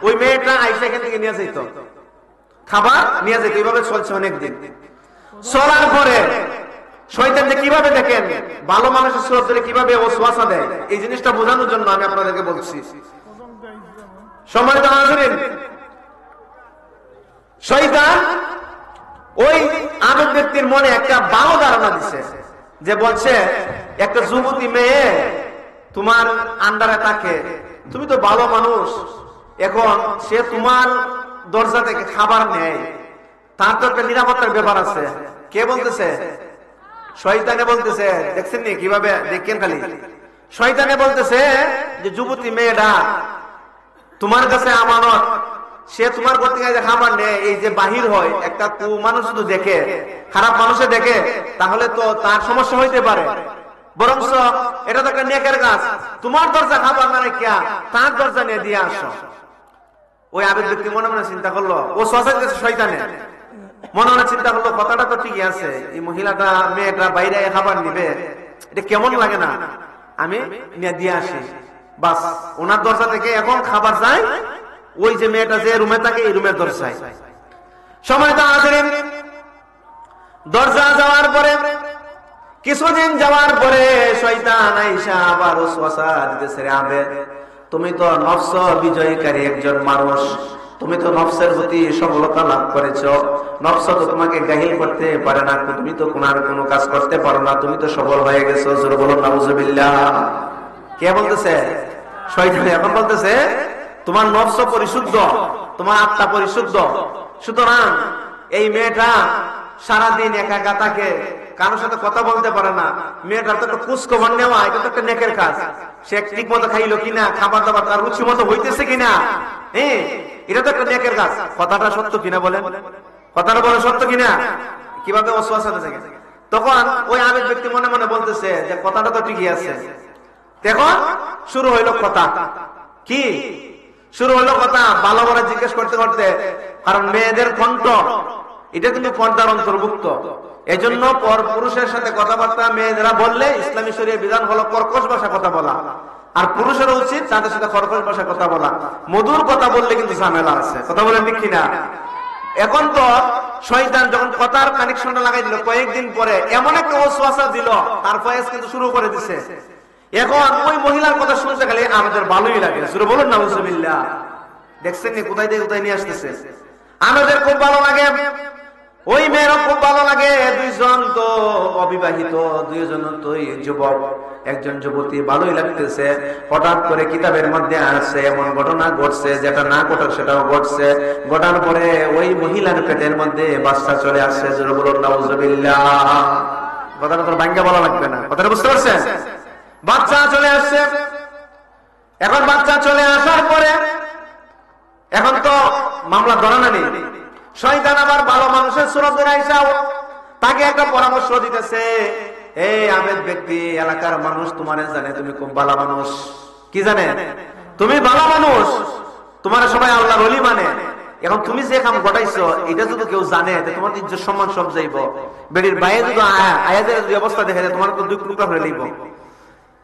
ওই মেয়েটা আইসা এখান থেকে নিয়ে যেত, খাবার নিয়ে যেত। এইভাবে চলছে অনেকদিন। চলার পরে শয়তান যে কিভাবে, দেখেন ভালো মানুষের সুরত ধরে কিভাবে ওয়াসওয়াসা দেয়, এই জিনিসটা বোঝানোর জন্য আমি আপনাদেরকে বলছি। সম্মানিত হাজিরিন, শয়তান ওই আবেদ ব্যক্তির মনে একটা ভালো ধারণা দিছে, যে বলছে একটা যুবতী মেয়ে তোমার আন্ডারে থাকে, তুমি তো ভালো মানুষ, এখন সে তোমার দরজা থেকে খাবার নেয়, তার তো একটা নিরাপত্তার ব্যাপার আছে। কে বলতেছে? শয়তানে বলতেছে। দেখছেন নি কিভাবে, দেখেন খালি। শয়তানে বলতেছে যে যুবতী মেয়েটা তোমার কাছে আমানত, সে তোমার ঘর থেকে খাবার নেয়, এই যে বাহির হয়, একটা মানুষ যদি দেখে, খারাপ মানুষে দেখে, তাহলে তো তার সমস্যা হইতে পারে। বরং এটা তো একটা নেকের কাজ, তোমার দরজা খাবার না রেখে তার দরজা নিয়ে দিয়ে আসো। ওই আবেদ ব্যক্তি মনে মনে চিন্তা করলো, ও শয়তানে মনে মনে চিন্তা করলো, কথাটা তো ঠিকই আছে, এই মহিলাটা মেয়েটা বাইরে খাবার নিবে, এটা কেমন লাগে না, আমি নিয়ে দিয়ে আসি। বাস, ওনার দরজা থেকে এখন খাবার যায় ওই যে মেয়েটা যে রুমে থাকে, এই রুমের দরজায়। সময় তো আছেন, দরজা যাওয়ার পরে কিছুদিন যাওয়ার পরে শয়তান আইসা আবার ওয়াসওয়াসা দিতেছে, রে আবেদ, তুমি তো নফস বিজয়কারী একজন মানুষ, তুমি তো নফসের প্রতি সফলতা লাভ করেছো, নফস তো তোমাকে গাহিল করতে পারে না, তুমি তো কোনো কাজ করতে পারো না, তুমি তো সফল হয়ে গেছো। জোরে বলুন নাউজুবিল্লাহ। কে বলতেছে? শয়তান এখন বলতেছে তোমার নফস পরিশুদ্ধ, তোমার আত্মা পরিশুদ্ধ, সুতরাং এই মেয়েটা সারাদিন একা একা থাকে, কারোর সাথে কথা বলতে পারে না, মেয়েটার তো একটা খোঁজ খবর নেওয়া, এটা তো একটা নেকের কাজ। সে ঠিক মতো খাইলো কিনা, খাবার দাবার তার রুচি মতো হইতেছে কিনা, এটা তো একটা নেকের কাজ। কথাটা সত্য কিনা বলেন? কথাটা বলে সত্য কিনা? কিভাবে ওয়াসওয়াসা থাকে। তখন ওই আবেদ ব্যক্তি মনে মনে বলতেছে যে কথাটা তো ঠিকই আছে। দেখো শুরু হইলো কথা, কি শুরু হলো কথা, ভালো করে জিজ্ঞেস করতে করতে, কারণ মেয়েদের কণ্ঠ এটা কিন্তু পর্দার অন্তর্ভুক্ত। এই জন্য পর পুরুষের সাথে কথাবার্তা মেয়েরা বললে ইসলামী শরীয়তের বিধান হলো কর্কশ ভাষা কথা বলা, আর পুরুষের উচিত তাদের সাথে কর্কশ ভাষা কথা বলা। মধুর কথা বললে কিন্তু ঝামেলা আছে। কথা বলেন ঠিক কিনা? এখন তো শয়তান যখন কথার কানেকশনটা লাগাই দিল, কয়েকদিন পরে এমন একটা ওয়াসওয়াসা দিল, তার ফয়েজ কিন্তু শুরু করে দিছে। এখন ওই মহিলার কথা শুনতে গেলে আমাদের ভালোই লাগে। শুরু বলুন নাউজুবিল্লাহ। দেখছেন নি কোথায় থেকে কোথায় নিয়ে আসতেছে? আমাদের খুব ভালো লাগে, ওই মেয়েরও খুব ভালো লাগে। দুইজন তো অবিবাহিত, দুইজন তো যুবক, একজন যুবতী, ভালোই লাগতেছে। হঠাৎ করে কিতাবের মধ্যে আসছে এমন ঘটনা ঘটছে, যেটা না ঘটার সেটাও ঘটছে। ঘটার পরে ওই মহিলার পেটের মধ্যে বাচ্চা চলে আসছে। জোরে বলুন নাউজুবিল্লাহ। কথাটা তো ভাঙ্গা বলা লাগবে না, কথাটা বুঝতে পারছেন? বাচ্চা চলে আসছে। এখন বাচ্চা চলে আসার পরে এখন তো মামলা ধরা নেই। শয়তান আবার ভালো মানুষের সুরত ধরে আইসা তাকে একটা পরামর্শ দিতেছে, এই আবেদ ব্যক্তি, এলাকার মানুষ তোমার জানে তুমি খুব ভালো মানুষ। কি জানে? তুমি ভালো মানুষ, তোমার সবাই আল্লাহর ওলি মানে। এখন তুমি যে কাম ঘটাইছো এটা যদি কেউ জানে তোমার ইজ্জত সম্মান সব যাইব। বেড়ির বাইরে যদি আয়াদের যদি অবস্থা দেখা যায় তোমার তো দুই টুকরা হয়ে লইব।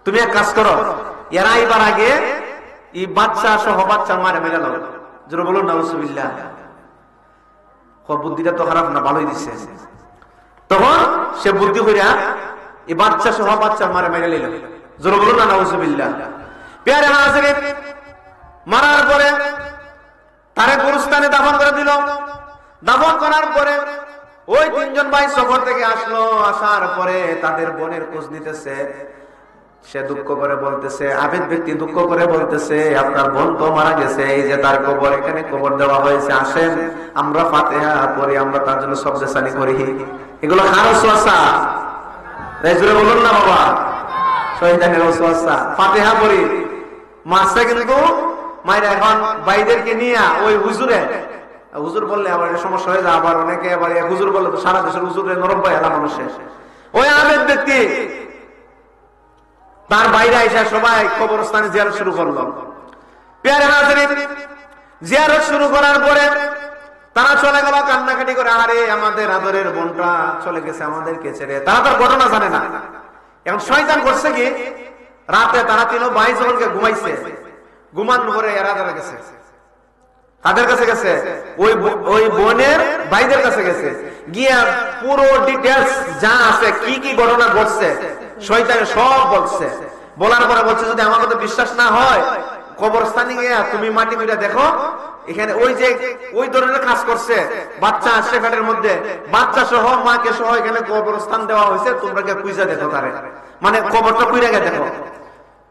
তুমি এক কাজ করো, এরা এবার আগে এই বাচ্চা সহ বাচ্চা মারে মেরে লাও। যেন বলুন নাউজুবিল্লাহ। বুদ্ধিটা তো খারাপ না, ভালোই দিচ্ছে। তখন সে বুদ্ধি কইরা এই বাচ্চা সহ বাচ্চা মারে মেরে লইল। যেন বলুন না নাউজুবিল্লাহ। প্যারে হাজিরিন, মারার পরে তারে গুরুস্থানে দাফন করে দিল। দাফন করার পরে ওই তিনজন ভাই সফর থেকে আসলো। আসার পরে তাদের বোনের খোঁজ নিতেছে। সে দুঃখ করে বলতেছে, আবেদ ব্যক্তি দুঃখ করে বলতেছে, আপনার বোন তো মারা গেছে, এই যে তার কবর, এখানে কবর দেওয়া হয়েছে, আসেন আমরা ফাতিহা পড়ি, আমরা তার জন্য সবজে সানি করি। এগুলো কার ওয়াসওয়াসা? জোরে বলুন না বাবা, শয়তানের ওয়াসওয়াসা। ফাতিহা পড়ি মাসে কিন্তু মায়েরা এখন ভাইদেরকে নিয়ে ওই হুজুরে, হুজুর বললে আবার সমস্যা হয়ে যায়। আবার অনেকে আবার হুজুর বললে তো সারা দেশের হুজুরে নরম পায় এলা মানুষের। ওই আবেদ ব্যক্তি তার বাইরে এসে সবাই কবরস্থানে জিয়ারত শুরু করলো। প্যারে হাজিরিন, জিয়ারত শুরু করার পরে তারা চলে গেল কান্নাকাটি করে, আরে আমাদের আদরের বোনটা চলে গেছে আমাদেরকে ছেড়ে। তারা তার ঘটনা জানে না। এখন শয়তান করছে কি, রাতে তারা তিন ভাই যখনকে ঘুমাইছে, ঘুমানোর পরে এরা ধরে গেছে। তাদের কাছে গেছে, ওই বোনের ভাইদের কাছে গেছে, গিয়া পুরো ডিটেলস যা আছে, কি কি ঘটনা ঘটছে শয়তানে সব বলছে। বলার পরে বলছে, যদি আমার কথা বিশ্বাস না হয় কবরস্থানে গিয়া তুমি মাটি মিটা দেখো, এখানে ওই যে ওই ধরনের কাজ করছে, বাচ্চা আসছে পেটের মধ্যে, বাচ্চা সহ মাকে সহ এখানে কবরস্থান দেওয়া হয়েছে, তোমরা গিয়ে খুঁজে দেখো তারে, মানে কবরটা খুঁজে গিয়ে দেখো।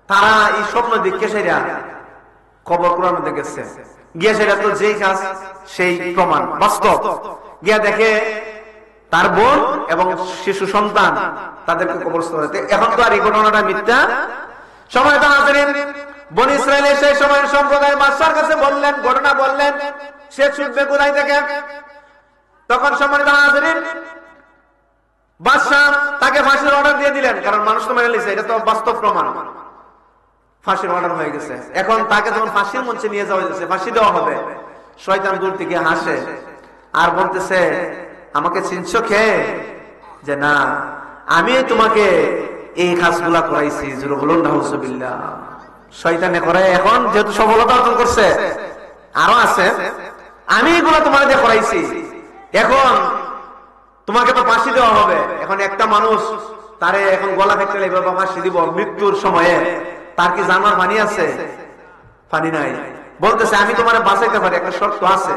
তারা এই স্বপ্ন দেখে সেটা খবর কোরআন দেখেছে, গিয়ে সেটা তো যেই কাজ সেই প্রমাণ বাস্তব। গিয়া দেখে তার বোন এবং শিশু সন্তান তাদেরকে কবরস্থানে। এখন তো আর এই ঘটনাটা মিথ্যা। সময় তো হাজিরিন, বনি ইসরায়েলের সেই সময়ের সম্প্রদায়ের বাদশার কাছে বললেন, ঘটনা বললেন, সে ছুটবে কোথায় থেকে। তখন সম্মানিত হাজিরিন, বাদশা তাকে ফাঁসির অর্ডার দিয়ে দিলেন, কারণ মানুষ তো মেনে নিয়েছে, এটা তো বাস্তব প্রমাণ। ফাঁসির অর্ডার হয়ে গেছে। এখন তাকে যখন ফাঁসির মঞ্চে নিয়ে যাওয়া হয়েছে, ফাঁসি দেওয়া হবে, শয়তান দূর থেকে হাসে আর বলতেছে, আমাকে চিনছো কে? যে না, আমি তোমাকে এই কাজগুলা করাইছি। জোরে বলুন নাউজুবিল্লাহ। শয়তানে করে, এখন যেহেতু সফলতা অর্জন করছে, আরো আছে, আমি এগুলো তোমার দিয়ে করাইছি, এখন তোমাকে তো ফাঁসি দেওয়া হবে। এখন একটা মানুষ তারে এখন গলা কেটে লাগবে বা ফাঁসি দিব মৃত্যুর সময়ে, তার কি জানার পানি আছে? পানি নাই। বলতেছে, আমি তোমার বাঁচাইতে পারি, একটা শর্ত আছে,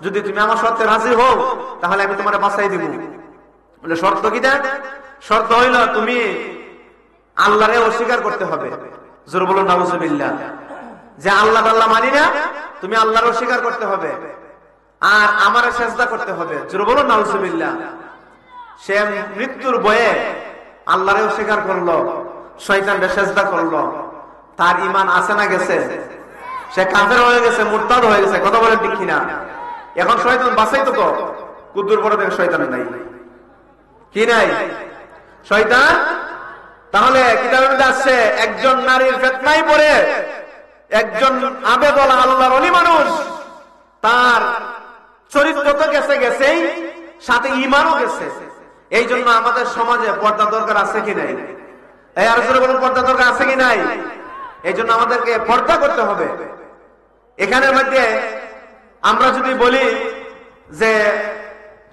যদি তুমি আমার শর্তে রাজি হও তাহলে আমি তোমার বাঁচাই দিব। বলে শর্ত কি? দেন শর্ত হইল তুমি আল্লাহরে অস্বীকার করতে হবে। জোরে বলুন নাউজুবিল্লাহ। যে আল্লাহ আল্লাহ মানি না, তুমি আল্লাহর অস্বীকার করতে হবে, আর আমারে সেজদা করতে হবে। জোরে বলুন নাউজুবিল্লাহ। সে মৃত্যুর ভয়ে আল্লাহরে অস্বীকার করলো, শয়তানরে সেজদা করলো। তার ঈমান আছে না গেছে? সে কাফের হয়ে গেছে, মুরতাদ হয়ে গেছে। কথা বলেন ঠিক কিনা? এখন শয়তান বাঁচাইতো তো, কুদ্দুর পরে দেখে শয়তান নাই, কি নাই শয়তান। তাহলে কিতাবের মধ্যে আসছে, একজন নারীর ফিতনায় পড়ে একজন আবেদওয়ালা আল্লাহর ওলি মানুষ, তার চরিত্র তো গেছে গেছেই, সাথে ঈমানও গেছে। এই জন্য আমাদের সমাজে পর্দা দরকার আছে কি নাই? এই আর জোরে বলুন, পর্দা দরকার আছে কি নাই? এই জন্য আমাদেরকে পর্দা করতে হবে। এখানের মধ্যে আমরা যদি বলি যে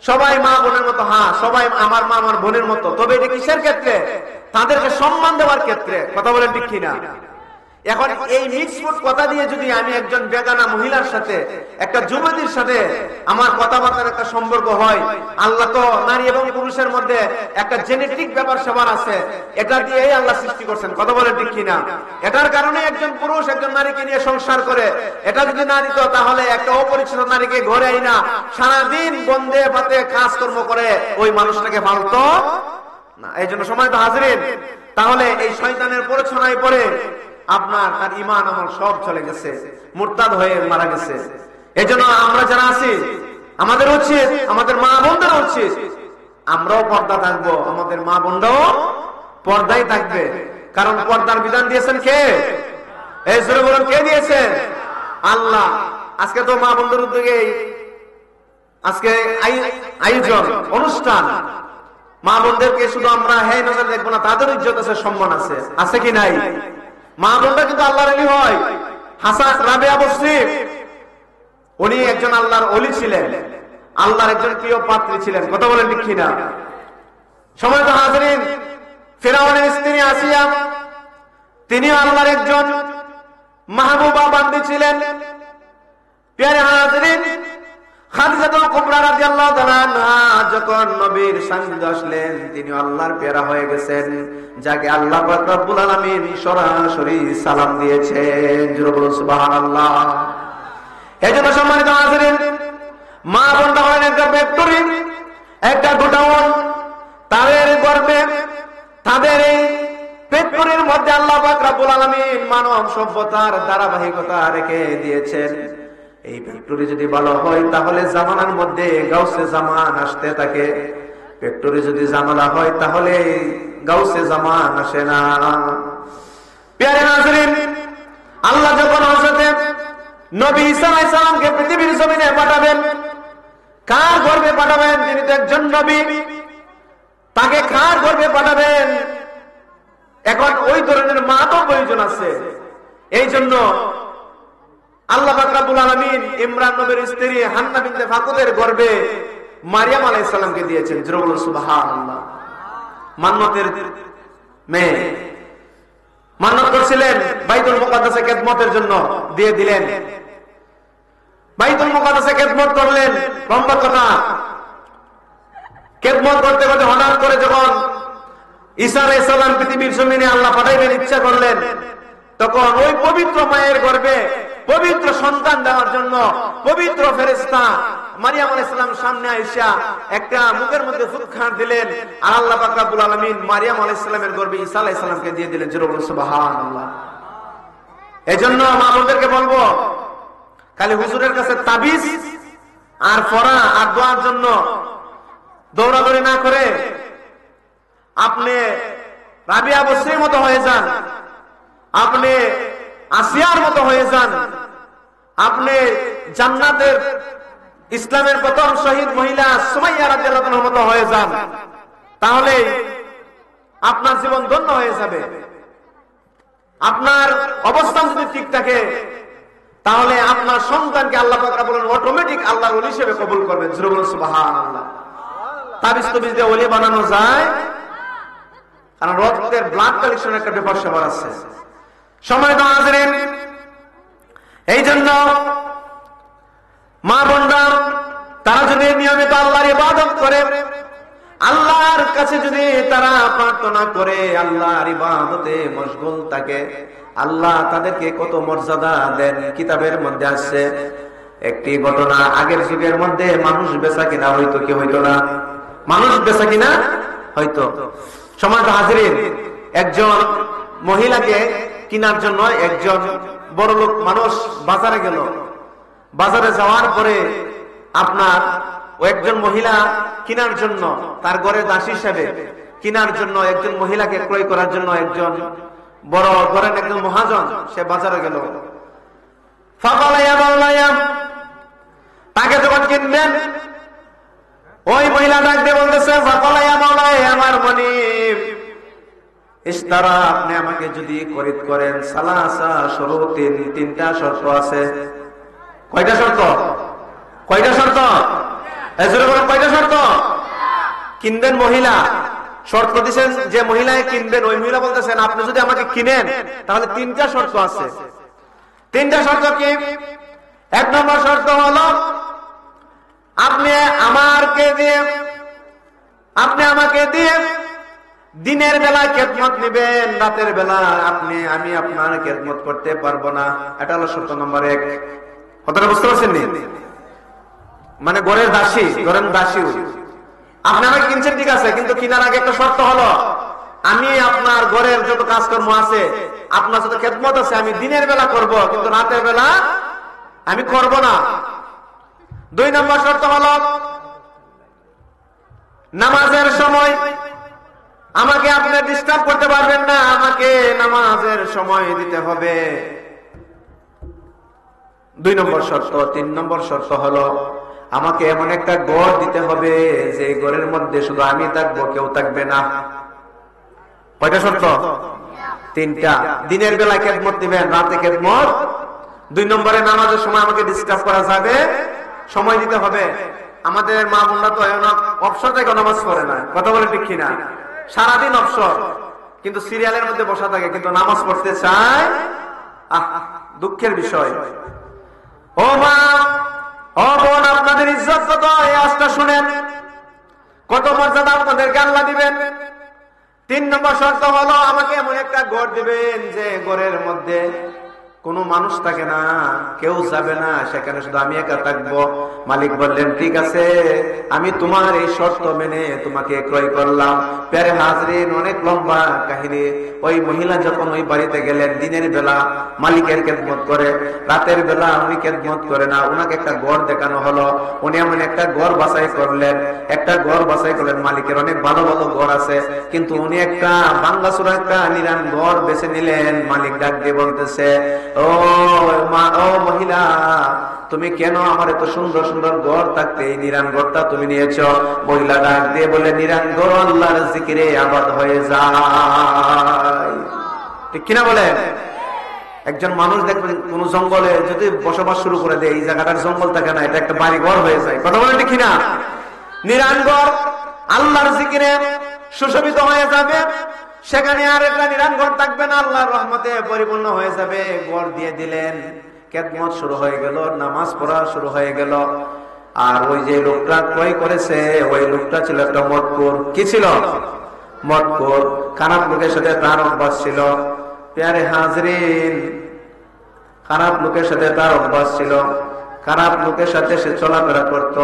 সবাই মা বোনের মতো, হ্যাঁ সবাই আমার মা আমার বোনের মতো, তবে এটা কিসের ক্ষেত্রে? তাদেরকে সম্মান দেওয়ার ক্ষেত্রে। কথা বলেন ঠিক কিনা? এখন এই মিক্সড কথা দিয়ে যদি আমি একজন বেগানা মহিলার সাথে, একটা যুবতীর সাথে আমার কথাবার্তার একটা সম্পর্ক হয়, আল্লাহ তো নারী এবং পুরুষের মধ্যে একটা জেনেটিক ব্যাপার স্যাপার আছে, এটা দিয়ে আল্লাহ সৃষ্টি করছেন। কথা বলেন ঠিক কিনা? এটার কারণে একজন পুরুষ একজন নারীকে নিয়ে সংসার করে। এটা যদি না দিত তাহলে একটা অপরিচিত নারীকে ঘরে আইনা সারাদিন বন্ধে ভাতে কাজকর্ম করে ওই মানুষটাকে পালতো না। এই জন্য সময় তো হাজিরিন, তাহলে এই শয়তানের প্ররোচনায় পড়ে আপনার তার ঈমান আমল সব চলে গেছে, মুরতাদ হয়ে মারা গেছে। এই জন্য আমরা যারা আছি, আমাদের উচিত, আমাদের মা বোনদের উচিত, আমরাও পর্দা থাকবো, আমাদের মা বোনরাও পর্দায় থাকবে। কারণ পর্দার বিধান দিয়েছেন কে? এই জোরে বলুন, কে দিয়েছেন? আল্লাহ। আজকে তো মা বোনদের উদ্যোগে আজকে আয়োজন অনুষ্ঠান, মা বোনদেরকে শুধু আমরা হ্যাঁ নজর দেখবো না, তাদের ইজ্জত আছে, সম্মান আছে, আছে কি নাই? মা বোনরা কিন্তু আল্লাহর ওলি হয়। হাসান রাবেয়া বসরি উনি একজন আল্লাহর ওলি ছিলেন, আল্লাহর একজন প্রিয় পাত্রী ছিলেন। কথা বলেন ঠিক কিনা? সময় তো হাজরিন, ফিরআউনের স্ত্রী আসিয়া তিনিও আল্লাহর একজন মাহবুবা বান্দি ছিলেন। প্রিয় হাজরিন, খাদিজাতুল কুবরা রাদিয়াল্লাহু তাআলা আনহা যখন নবীর সান্নিধ্যে আসলেন, তিনি আল্লাহর পেয়ারা হয়ে গেছেন, যাকে আল্লাহ পাক রব্বুল আলামিন সরাসরি সালাম দিয়েছেন। জোরে বলুন সুবহানাল্লাহ। এজন্য সম্মানিত হাজরিন, মা বোনরা হলেন একটা ফ্যাক্টরি, একটা গোডাউন। তাদের গর্বে, তাদের এই ফ্যাক্টরির মধ্যে আল্লাহ পাক রব্বুল আলামিন মানব সভ্যতার ধারাবাহিকতা রেখে দিয়েছেন। এই ফ্যাক্টরি যদি ভালো হয় তাহলে জামানার মধ্যে গাউসে জামান আসতে থাকে। ফ্যাক্টরি যদি জামালা হয় তাহলে গাউসে জামান আসে না। প্রিয় হাজরিন, আল্লাহ যখন হযরত নবী ঈসা আলাইহিস সালামকে পৃথিবীর জমিনে পাঠাবেন, কার গর্ভে পাঠাবেন? তিনি তো একজন নবী, তাকে কার গর্ভে পাঠাবেন? এখন ওই ধরনের মা তো প্রয়োজন আছে। এই জন্য আল্লাহ পাক রব্বুল আলামিন ইমরান নবীর স্ত্রী হান্না বিনতে ফাকুদের গর্ভে মারিয়াম আলাইহিস সালামকে দিয়েছেন। জোরে বলুন সুবহানাল্লাহ। মান্নতের মেয়ে, মান্নত করছিলেন বাইতুল মুকাদ্দাসে খেদমতের জন্য, দিয়ে দিলেন। বাইতুল মুকাদ্দাসে খেদমত করলেন, লম্বা কথা। খেদমত করতে করতে হঠাৎ করে যখন ঈসা আলাইহিস সালাম পৃথিবীর জমিনে আল্লাহ পাঠাইবেন ইচ্ছা করলেন, তখন ওই পবিত্র মায়ের গর্ভে পবিত্র সন্তান দেওয়ার জন্য পবিত্র ফেরেশতা মারিয়াম আলাইহিস সালাম সামনে আইসা একটা মুখের মধ্যে ফুৎকার দিলেন, আর আল্লাহ পাক রব্বুল আলামিন মারিয়াম আলাইহিস সালামের গর্ভে ঈসা আলাইহিস সালামকে দিয়ে দিলেন। জোরে বলুন সুবহানাল্লাহ। এজন্য মা বোনদেরকে বলবো, খালি হুজুরের কাছে তাবিজ আর পড়া আর দোয়ার জন্য দৌড়াদৌড়ি না করে আপনি রাবিয়া বসরির মতো হয়ে যান, আপনি আসিয়ার মতো হয়ে যান, আপনি জান্নাতের ইসলামের প্রথম শহীদ মহিলা সুমাইয়া রাদিয়াল্লাহু আনহার মতো হয়ে যান, তাহলে আপনার জীবন ধন্য হয়ে যাবে। আপনার অবস্থান যদি ঠিক থাকে তাহলে আপনার সন্তানকে আল্লাহ পাক বলেন অটোমেটিক আল্লাহর ওলি হিসেবে কবুল করবেন। জোরে বলুন সুবহানাল্লাহ। তাবিজ তবিজ দিয়ে ওলি বানানো যায়, কারণ রক্তের ব্লাড কালেকশন একটা ব্যাপার স্যাপার আছে। সময় তো হাজরিন, এই জন্য মা বোনরা তারা যদি নিয়মিত আল্লাহর ইবাদত করে, আল্লাহর কাছে যদি তারা প্রার্থনা করে, আল্লাহর ইবাদতে মশগুল থাকে, আল্লাহ তাদেরকে কত মর্যাদা দেন। কিতাবের মধ্যে আছে একটি ঘটনা, আগের যুগের মধ্যে মানুষ বেচা কিনা হইতো কি হইতো না? মানুষ বেচা কিনা হইতো। সময় তো হাজরিন, একজন মহিলাকে কিনার জন্য একজন বড় লোক মানুষ বাজারে গেল। বাজারে যাওয়ার পরে আপনার ও একজন মহিলা কিনার জন্য, তার ঘরের দাসী হিসেবে কিনার জন্য একজন মহিলাকে ক্রয় করার জন্য একজন বড় ঘরের একজন মহাজন সে বাজারে গেল। তাকে যখন কিনবেন, ওই মহিলা ডাক দিয়ে বলতেছে, আমার মনিব ইস্তারা, আপনি আমাকে যদি খরিদ করেন, সালাসা শুরুতিন, তিনটা শর্ত আছে। কয়টা শর্ত? কয়টা শর্ত? এজরে বলেন কয়টা শর্ত? কিনবেন মহিলা, শর্ত দিচ্ছেন যে মহিলায় কিনবেন, ওই মহিলা বলতেছেন আপনি যদি আমাকে কিনেন তাহলে তিনটা শর্ত আছে। তিনটা শর্ত কি? এক নম্বর শর্ত হলো আপনি আমাকে দিয়ে দিনের বেলা খেদমত নিবেন, রাতের বেলা আমি আপনার খেদমত করতে পারবো না। এটা হলো শর্ত নম্বর এক। কথাটা বুঝতে পারছেন? মানে ঘরের দাসী, ঘরের দাসী আপনি আমাকে কিনছেন ঠিক আছে, কিন্তু কিনার আগে একটা শর্ত হলো আমি আপনার ঘরের যত কাজকর্ম আছে, আপনার যত খেদমত আছে আমি দিনের বেলা করব, কিন্তু রাতের বেলা আমি করব না। দুই নম্বর শর্ত হলো নামাজের সময় আমাকে আপনি ডিস্টার্ব করতে পারবেন না, আমাকে নামাজের সময় দিতে হবে। দুই নম্বর শর্ত। তিন নম্বর শর্ত হলো আমাকে এমন একটা ঘর দিতে হবে যে ঘরের মধ্যে শুধু আমি থাকবো, কেউ থাকবে না। কয়টা শর্ত? তিনটা। দিনের বেলা খেদমত দিবেন, রাতে খেদমত। 2 নম্বরে নামাজের সময় আমাকে ডিসকাস করা যাবে, সময় দিতে হবে। আমাদের মা বোনরা তো অবসর থেকে নামাজ পড়ে না, কথা বলে ঠিক কিনা? সারাদিন অবসর, কিন্তু সিরিয়ালের মধ্যে বসা থাকে, কিন্তু নামাজ পড়তে চায়। দুঃখের বিষয়। ও মা, ও বোন, আপনাদের ইজ্জত কত, এই আজটা শুনেন, কত মর্যাদা আপনাদেরকে আল্লাহ দিবেন। 3 নম্বর শর্ত হলো আমাকে এমন একটা ঘর দিবেন যে ঘরের মধ্যে কোনো মানুষ থাকে না, কেউ যাবে না, সেখানে শুধু আমি একা থাকবো। মালিক বললেন, ঠিক আছে, আমি তোমার এই শর্ত মেনে তোমাকে ক্রয় করলাম। প্যারে হাজরিন, অনেক লম্বা কাহিনী। ওই মহিলা যখন ওই বাড়িতে গেলেন, দিনের বেলা মালিকের খেদমত করে, রাতের বেলা উনি খেদমত করে না। উনাকে একটা ঘর দেখানো হলো, উনি এমন একটা ঘর বাছাই করলেন, মালিকের অনেক ভালো ভালো ঘর আছে, কিন্তু উনি একটা বাঙ্গাসুরা একটা নিরান ঘর বেছে নিলেন। মালিক ডাক দিয়ে বলতেছে, ও মহিলা, তুমি কেন আমার এত সুন্দর সুন্দর ঘর থাকতে এই নিরান ঘরটা তুমি নিয়েছো? মহিলা ডাক দিয়ে বলে, নিরান ঘর আল্লাহর জিকিরে আবাদ হয়ে যায়। ঠিক কিনা বলেন? একজন মানুষ দেখবেন কোন জঙ্গলে যদি বসবাস শুরু করে দেয়, এই জায়গাটার জঙ্গল থাকে না, এটা একটা বাড়ি ঘর হয়ে যায়। কথা বলেন ঠিক কিনা? নিরান ঘর আল্লাহর জিকিরে সুশোভিত হয়ে যাবে, সেখানে আর একটা নিরান ঘর থাকবে না, আল্লাহর রহমতে পরিপূর্ণ হয়ে যাবে। ঘর দিয়ে দিলেন, খেদমত শুরু হয়ে গেল, নামাজ পড়া শুরু হয়ে গেল। আর ওই যে লোকটা ক্রয় করেছে, ওই লোকটা ছিল একটা মদখোর। কি ছিল? মদখোর। খারাপ লোকের সাথে তার অভ্যাস ছিল। প্যারে হাজরিন, খারাপ লোকের সাথে তার অভ্যাস ছিল, খারাপ লোকের সাথে সে চলাফেরা করত।